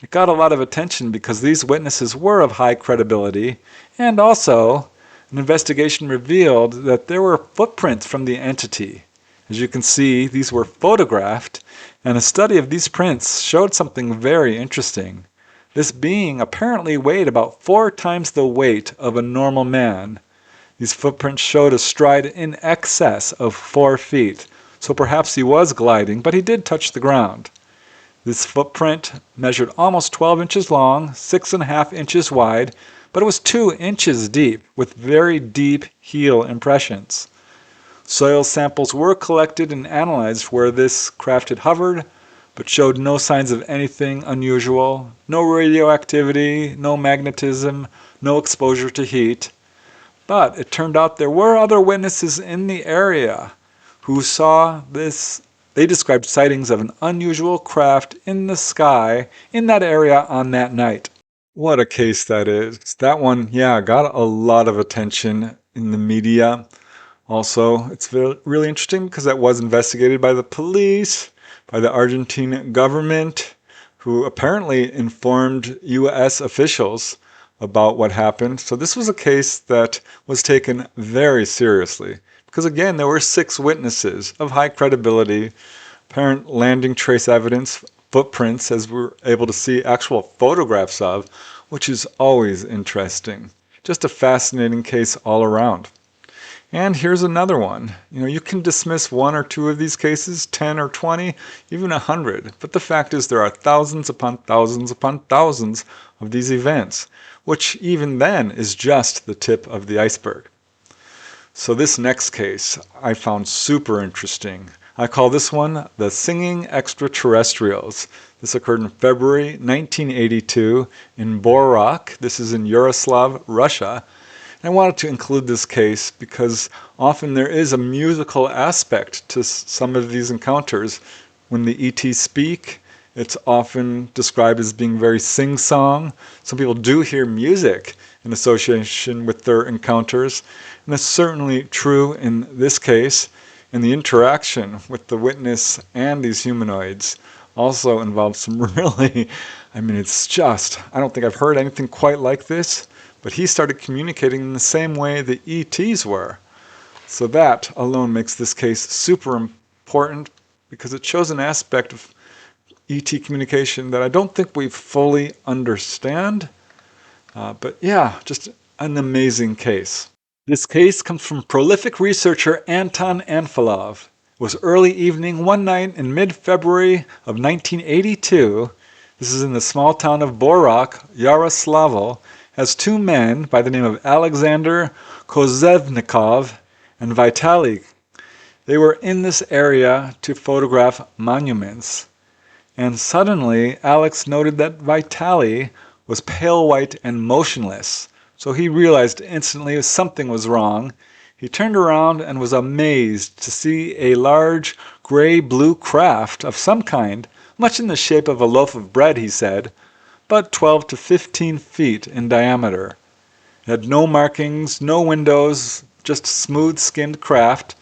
It got a lot of attention because these witnesses were of high credibility, and also an investigation revealed that there were footprints from the entity. As you can see, these were photographed, and a study of these prints showed something very interesting. This being apparently weighed about 4 times the weight of a normal man. These footprints showed a stride in excess of 4 feet, so perhaps he was gliding, but he did touch the ground. This footprint measured almost 12 inches long, 6.5 inches wide, but it was 2 inches deep, with very deep heel impressions. Soil samples were collected and analyzed where this craft had hovered, but showed no signs of anything unusual, no radioactivity, no magnetism, no exposure to heat. But it turned out there were other witnesses in the area who saw this. They described sightings of an unusual craft in the sky in that area on that night. What a case that is. That one, yeah, got a lot of attention in the media. Also, it's really interesting because that was investigated by the police, by the Argentine government, who apparently informed U.S. officials about what happened. So this was a case that was taken very seriously because, again, there were 6 witnesses of high credibility, apparent landing trace evidence, footprints, as we're able to see actual photographs of, which is always interesting. Just a fascinating case all around. And here's another one. You can dismiss 1 or 2 of these cases, 10 or 20, even 100. But the fact is there are thousands upon thousands upon thousands of these events, which even then is just the tip of the iceberg. So this next case I found super interesting. I call this one the Singing Extraterrestrials. This occurred in February 1982 in Borak. This is in Yaroslav, Russia. I wanted to include this case because often there is a musical aspect to some of these encounters. When the ETs speak, it's often described as being very sing-song. Some people do hear music in association with their encounters, and that's certainly true in this case. And the interaction with the witness and these humanoids also involves some really, it's just, I don't think I've heard anything quite like this. But he started communicating in the same way the ETs were. So that alone makes this case super important because it shows an aspect of ET communication that I don't think we fully understand. But yeah, just an amazing case. This case comes from prolific researcher Anton Anfilov. It was early evening one night in mid-February of 1982. This is in the small town of Borak, Yaroslavl, as 2 men by the name of Alexander Kozevnikov and Vitaly. They were in this area to photograph monuments. And suddenly, Alex noted that Vitaly was pale white and motionless. So he realized instantly something was wrong. He turned around and was amazed to see a large gray-blue craft of some kind, much in the shape of a loaf of bread, he said, but 12 to 15 feet in diameter. It had no markings, no windows, just smooth-skinned craft.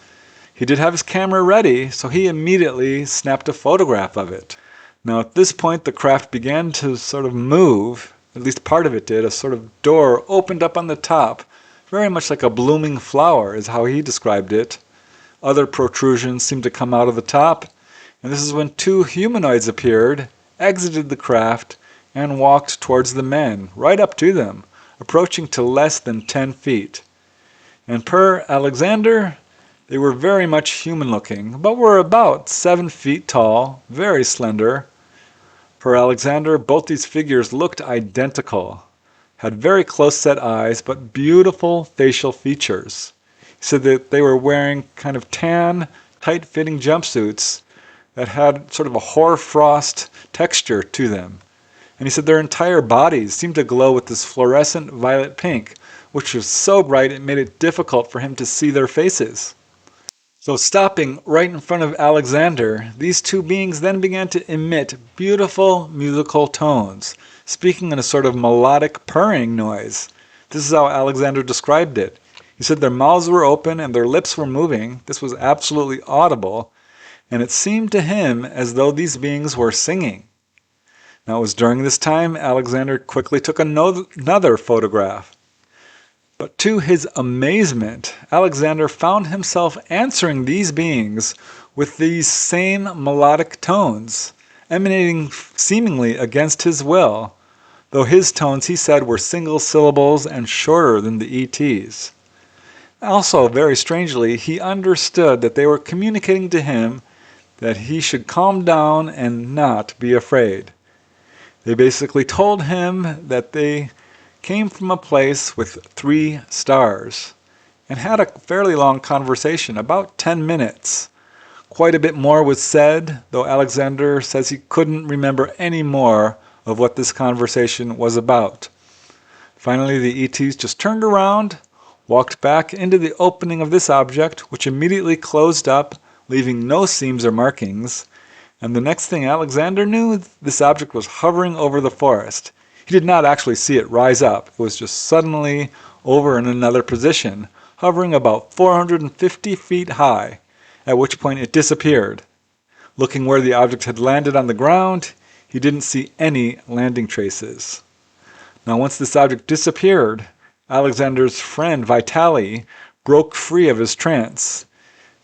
He did have his camera ready, so he immediately snapped a photograph of it. Now at this point the craft began to sort of move, at least part of it did. A sort of door opened up on the top, very much like a blooming flower is how he described it. Other protrusions seemed to come out of the top, and this is when 2 humanoids appeared, exited the craft, and walked towards the men, right up to them, approaching to less than 10 feet. And per Alexander, they were very much human-looking, but were about 7 feet tall, very slender. Per Alexander, both these figures looked identical, had very close-set eyes, but beautiful facial features. He said that they were wearing kind of tan, tight-fitting jumpsuits that had sort of a hoarfrost texture to them. And he said their entire bodies seemed to glow with this fluorescent violet pink, which was so bright it made it difficult for him to see their faces. So stopping right in front of Alexander, these 2 beings then began to emit beautiful musical tones, speaking in a sort of melodic purring noise. This is how Alexander described it. He said their mouths were open and their lips were moving. This was absolutely audible, and it seemed to him as though these beings were singing. Now it was during this time Alexander quickly took another photograph. But to his amazement, Alexander found himself answering these beings with these same melodic tones, emanating seemingly against his will, though his tones, he said, were single syllables and shorter than the ET's. Also, very strangely, he understood that they were communicating to him that he should calm down and not be afraid. They basically told him that they came from a place with 3 stars and had a fairly long conversation, about 10 minutes. Quite a bit more was said, though Alexander says he couldn't remember any more of what this conversation was about. Finally, the ETs just turned around, walked back into the opening of this object, which immediately closed up, leaving no seams or markings. And the next thing Alexander knew, this object was hovering over the forest. He did not actually see it rise up. It was just suddenly over in another position, hovering about 450 feet high, at which point it disappeared. Looking where the object had landed on the ground, he didn't see any landing traces. Now, once this object disappeared, Alexander's friend Vitali broke free of his trance.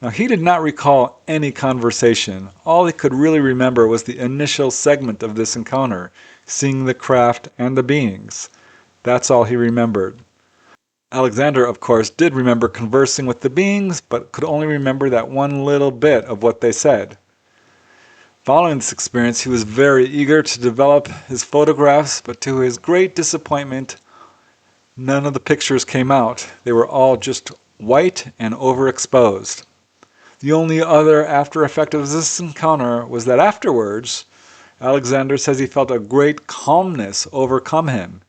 Now, he did not recall any conversation. All he could really remember was the initial segment of this encounter, seeing the craft and the beings. That's all he remembered. Alexander, of course, did remember conversing with the beings, but could only remember that one little bit of what they said. Following this experience, he was very eager to develop his photographs, but to his great disappointment, none of the pictures came out. They were all just white and overexposed. The only other after effect of this encounter was that afterwards, Alexander says he felt a great calmness overcome him,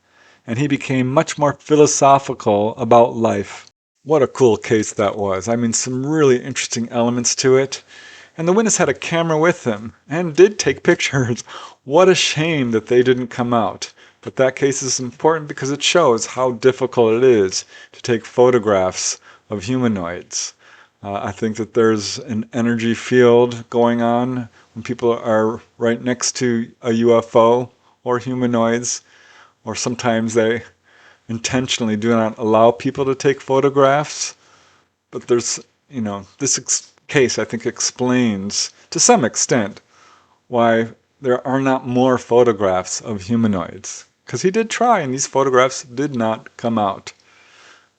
and he became much more philosophical about life. What a cool case that was. I mean, some really interesting elements to it. And the witness had a camera with him and did take pictures. What a shame that they didn't come out. But that case is important because it shows how difficult it is to take photographs of humanoids. I think that there's an energy field going on when people are right next to a UFO or humanoids, or sometimes they intentionally do not allow people to take photographs. But there's, this case I think explains to some extent why there are not more photographs of humanoids. Because he did try and these photographs did not come out.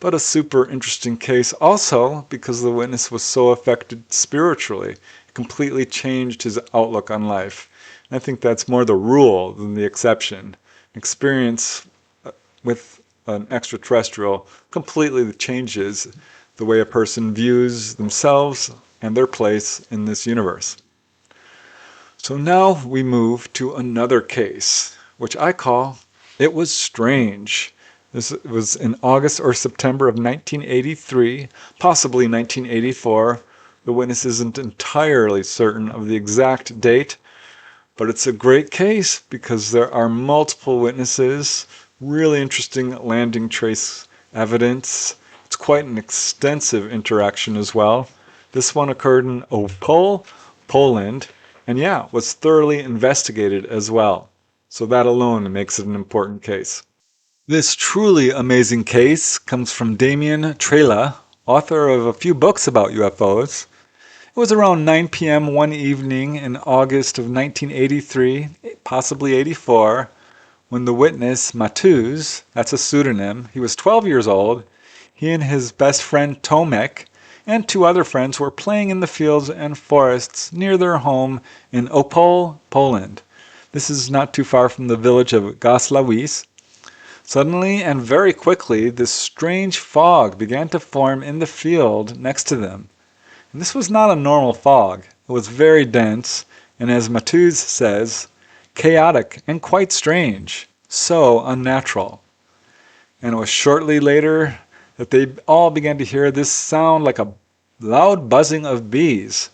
But a super interesting case also because the witness was so affected spiritually. It completely changed his outlook on life. And I think that's more the rule than the exception. Experience with an extraterrestrial completely changes the way a person views themselves and their place in this universe. So now we move to another case, which I call It Was Strange. This was in August or September of 1983, possibly 1984. The witness isn't entirely certain of the exact date, but it's a great case because there are multiple witnesses, really interesting landing trace evidence. It's quite an extensive interaction as well. This one occurred in Opole, Poland, and was thoroughly investigated as well. So that alone makes it an important case. This truly amazing case comes from Damien Trela, author of a few books about UFOs. It was around 9 p.m. one evening in August of 1983, possibly 84, when the witness, Matuz, that's a pseudonym, he was 12 years old, he and his best friend Tomek and 2 other friends were playing in the fields and forests near their home in Opole, Poland. This is not too far from the village of Goslawice. Suddenly and very quickly, this strange fog began to form in the field next to them. And this was not a normal fog. It was very dense, and as Matuz says, chaotic and quite strange, so unnatural. And it was shortly later that they all began to hear this sound like a loud buzzing of bees.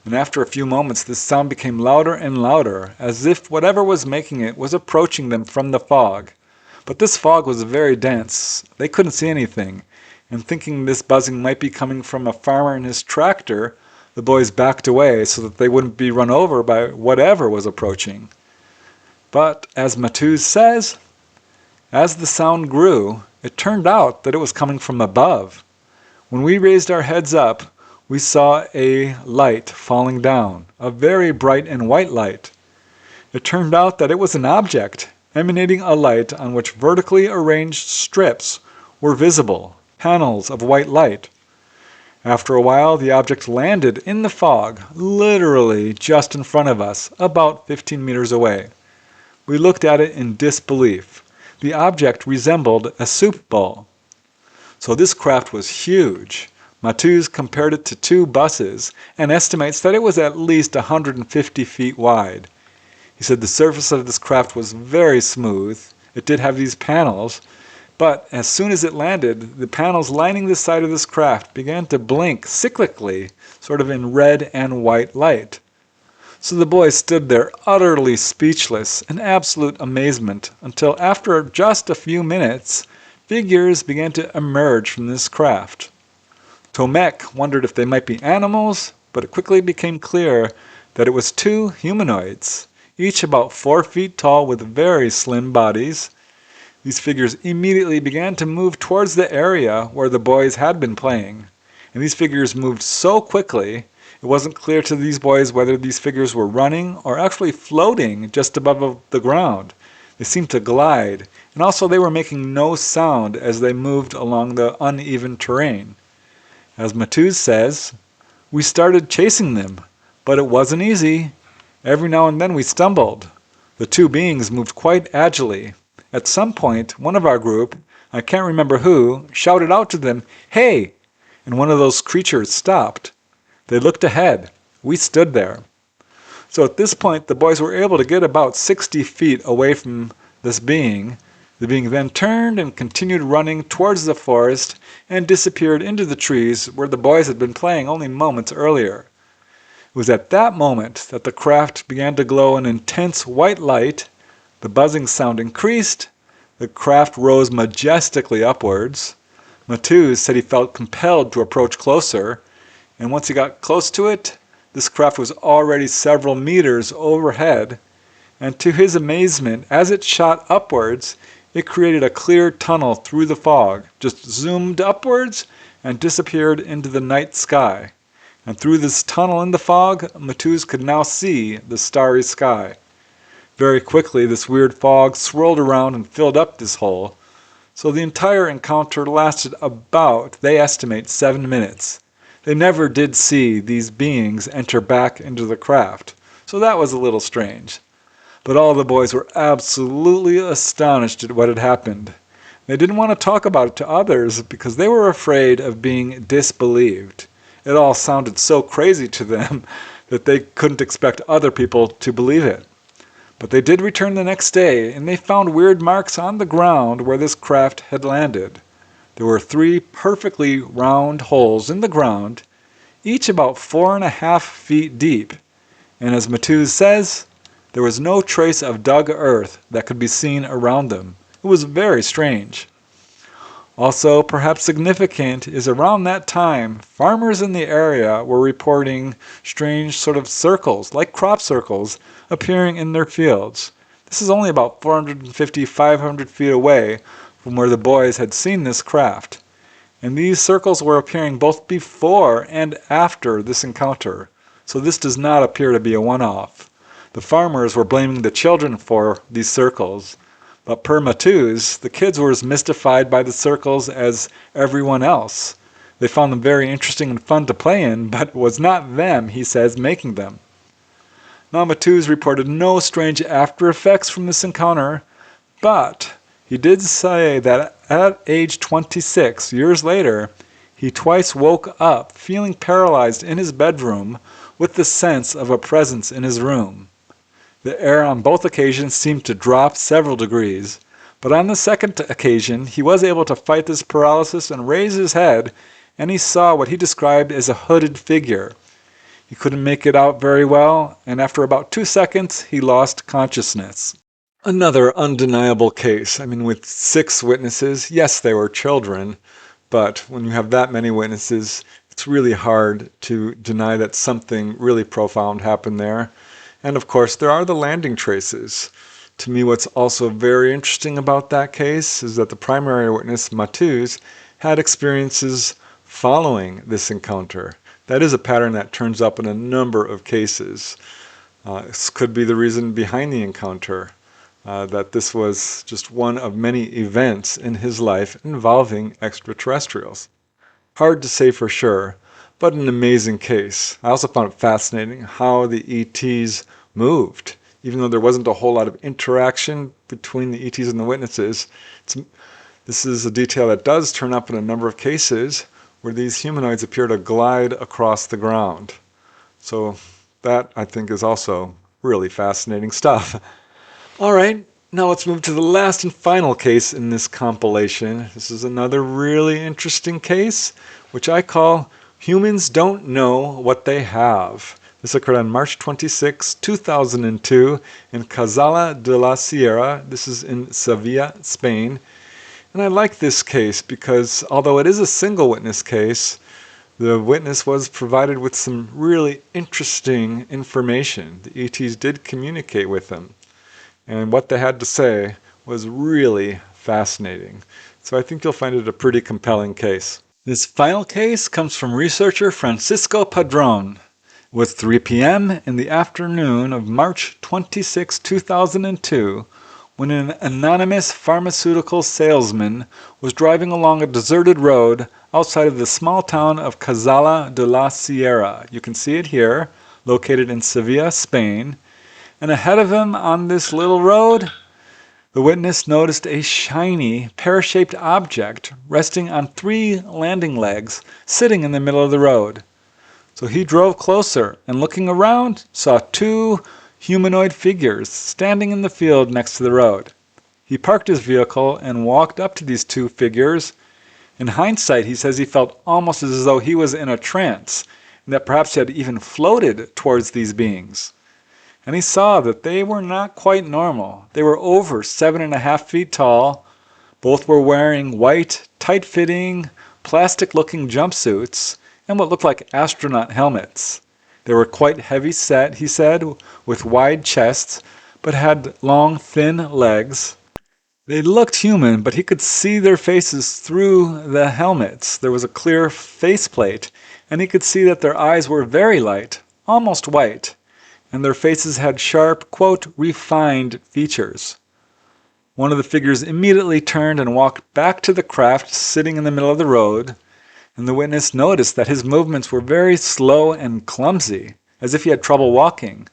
And after a few moments, this sound became louder and louder, as if whatever was making it was approaching them from the fog. But this fog was very dense. They couldn't see anything. And thinking this buzzing might be coming from a farmer and his tractor, the boys backed away so that they wouldn't be run over by whatever was approaching. But as Matuz says, as the sound grew, it turned out that it was coming from above. When we raised our heads up, we saw a light falling down, a very bright and white light. It turned out that it was an object emanating a light on which vertically arranged strips were visible, panels of white light. After a while, the object landed in the fog, literally just in front of us, about 15 meters away. We looked at it in disbelief. The object resembled a soup bowl. So this craft was huge. Matthews compared it to 2 buses and estimates that it was at least 150 feet wide. He said the surface of this craft was very smooth. It did have these panels, but as soon as it landed, the panels lining the side of this craft began to blink cyclically, sort of in red and white light. So the boys stood there utterly speechless in absolute amazement until after just a few minutes, figures began to emerge from this craft. Tomek wondered if they might be animals, but it quickly became clear that it was 2 humanoids, each about 4 feet tall with very slim bodies. These figures immediately began to move towards the area where the boys had been playing. And these figures moved so quickly, it wasn't clear to these boys whether these figures were running or actually floating just above the ground. They seemed to glide, and also they were making no sound as they moved along the uneven terrain. As Matthews says, we started chasing them, but it wasn't easy. Every now and then we stumbled. The 2 beings moved quite agilely. At some point, one of our group, I can't remember who, shouted out to them, "Hey!" and one of those creatures stopped. They looked ahead. We stood there. So at this point, the boys were able to get about 60 feet away from this being. The being then turned and continued running towards the forest and disappeared into the trees where the boys had been playing only moments earlier. It was at that moment that the craft began to glow an intense white light. The buzzing sound increased. The craft rose majestically upwards. Matthews said he felt compelled to approach closer, and once he got close to it, this craft was already several meters overhead, and to his amazement, as it shot upwards, it created a clear tunnel through the fog, just zoomed upwards and disappeared into the night sky. And through this tunnel in the fog, Matthews could now see the starry sky. Very quickly, this weird fog swirled around and filled up this hole. So the entire encounter lasted about, they estimate, 7 minutes. They never did see these beings enter back into the craft. So that was a little strange. But all the boys were absolutely astonished at what had happened. They didn't want to talk about it to others because they were afraid of being disbelieved. It all sounded so crazy to them that they couldn't expect other people to believe it. But they did return the next day, and they found weird marks on the ground where this craft had landed. There were 3 perfectly round holes in the ground, each about 4.5 feet deep. And as Matthews says, there was no trace of dug earth that could be seen around them. It was very strange. Also, perhaps significant is around that time, farmers in the area were reporting strange sort of circles, like crop circles, appearing in their fields. This is only about 450, 500 feet away from where the boys had seen this craft. And these circles were appearing both before and after this encounter. So this does not appear to be a one-off. The farmers were blaming the children for these circles. But per Matthews, the kids were as mystified by the circles as everyone else. They found them very interesting and fun to play in, but it was not them, he says, making them. Now Matthews reported no strange after effects from this encounter, but he did say that at age 26, years later, he twice woke up feeling paralyzed in his bedroom with the sense of a presence in his room. The air on both occasions seemed to drop several degrees, but on the second occasion he was able to fight this paralysis and raise his head, and he saw what he described as a hooded figure. He couldn't make it out very well, and after about 2 seconds he lost consciousness. Another undeniable case. With 6 witnesses, yes, they were children, but when you have that many witnesses, it's really hard to deny that something really profound happened there. And of course, there are the landing traces. To me, what's also very interesting about that case is that the primary witness, Matthews, had experiences following this encounter. That is a pattern that turns up in a number of cases. This could be the reason behind the encounter, that this was just one of many events in his life involving extraterrestrials. Hard to say for sure, but an amazing case. I also found it fascinating how the ETs moved. Even though there wasn't a whole lot of interaction between the ETs and the witnesses, this is a detail that does turn up in a number of cases where these humanoids appear to glide across the ground. So that, I think, is also really fascinating stuff. All right, now let's move to the last and final case in this compilation. This is another really interesting case, which I call Humans Don't Know What They Have. This occurred on March 26, 2002 in Cazalla de la Sierra. This is in Sevilla, Spain. And I like this case because although it is a single witness case, the witness was provided with some really interesting information. The ETs did communicate with them, and what they had to say was really fascinating. So I think you'll find it a pretty compelling case. This final case comes from researcher Francisco Padron. It was 3 p.m. in the afternoon of March 26, 2002, when an anonymous pharmaceutical salesman was driving along a deserted road outside of the small town of Cazalla de la Sierra. You can see it here, located in Sevilla, Spain. And ahead of him on this little road, the witness noticed a shiny, pear-shaped object resting on 3 landing legs sitting in the middle of the road. So he drove closer and looking around saw 2 humanoid figures standing in the field next to the road. He parked his vehicle and walked up to these 2 figures. In hindsight, he says he felt almost as though he was in a trance and that perhaps he had even floated towards these beings. And he saw that they were not quite normal. They were over 7.5 feet tall. Both were wearing white, tight-fitting, plastic-looking jumpsuits and what looked like astronaut helmets. They were quite heavy set, he said, with wide chests, but had long, thin legs. They looked human, but he could see their faces through the helmets. There was a clear faceplate, and he could see that their eyes were very light, almost white, and their faces had sharp, quote, refined features. One of the figures immediately turned and walked back to the craft sitting in the middle of the road, and the witness noticed that his movements were very slow and clumsy, as if he had trouble walking.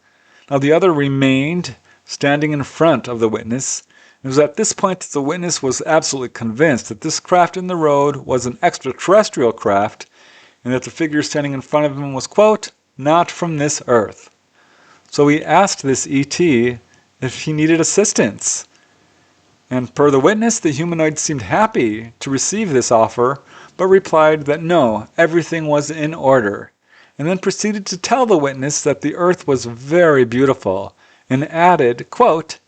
Now the other remained standing in front of the witness. It was at this point that the witness was absolutely convinced that this craft in the road was an extraterrestrial craft, and that the figure standing in front of him was, quote, not from this earth. So he asked this ET if he needed assistance. And per the witness, the humanoid seemed happy to receive this offer, but replied that no, everything was in order, and then proceeded to tell the witness that the earth was very beautiful, and added, quote,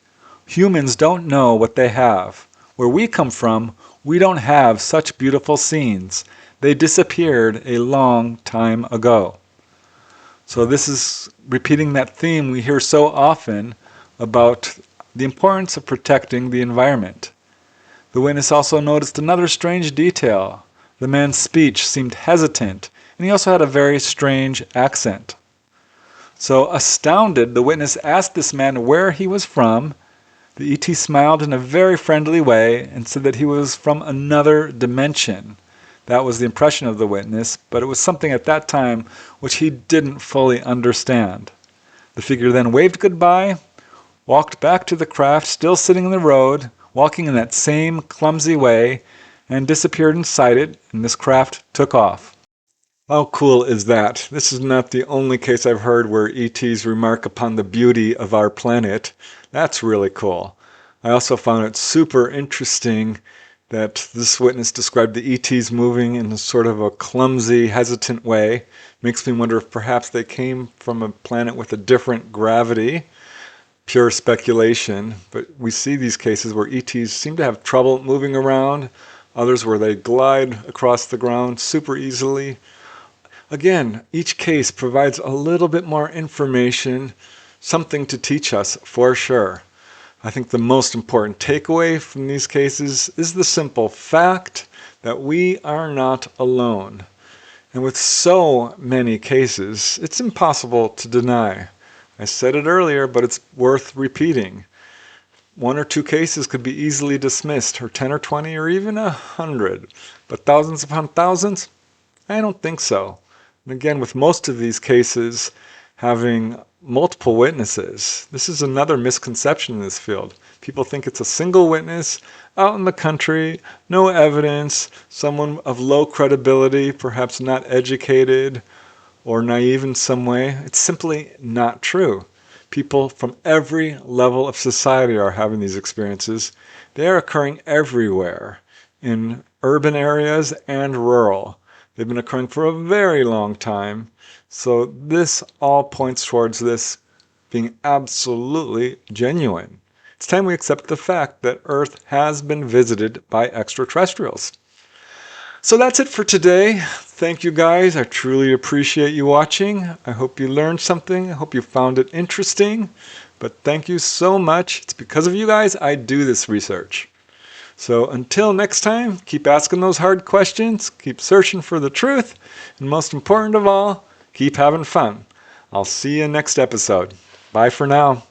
humans don't know what they have. Where we come from, we don't have such beautiful scenes. They disappeared a long time ago. So this is repeating that theme we hear so often about the importance of protecting the environment. The witness also noticed another strange detail. The man's speech seemed hesitant, and he also had a very strange accent. So astounded, the witness asked this man where he was from. The ET smiled in a very friendly way and said that he was from another dimension. That was the impression of the witness, but it was something at that time which he didn't fully understand. The figure then waved goodbye, walked back to the craft, still sitting in the road, walking in that same clumsy way, and disappeared inside it, and this craft took off. How cool is that? This is not the only case I've heard where ETs remark upon the beauty of our planet. That's really cool. I also found it super interesting that this witness described the ETs moving in a sort of a clumsy, hesitant way. Makes me wonder if perhaps they came from a planet with a different gravity. Pure speculation, but we see these cases where ETs seem to have trouble moving around, others where they glide across the ground super easily. Again, each case provides a little bit more information, something to teach us for sure. I think the most important takeaway from these cases is the simple fact that we are not alone. And with so many cases, it's impossible to deny. I said it earlier, but it's worth repeating. 1 or 2 cases could be easily dismissed, or 10 or 20 or even 100. But thousands upon thousands? I don't think so. And again, with most of these cases having multiple witnesses, this is another misconception in this field. People think it's a single witness out in the country, no evidence, someone of low credibility, perhaps not educated or naive in some way. It's simply not true. People from every level of society are having these experiences. They are occurring everywhere, in urban areas and rural. They've been occurring for a very long time. So this all points towards this being absolutely genuine. It's time we accept the fact that Earth has been visited by extraterrestrials. So that's it for today. Thank you guys. I truly appreciate you watching. I hope you learned something. I hope you found it interesting. But thank you so much. It's because of you guys I do this research. So until next time, keep asking those hard questions, keep searching for the truth, and most important of all, keep having fun. I'll see you next episode. Bye for now.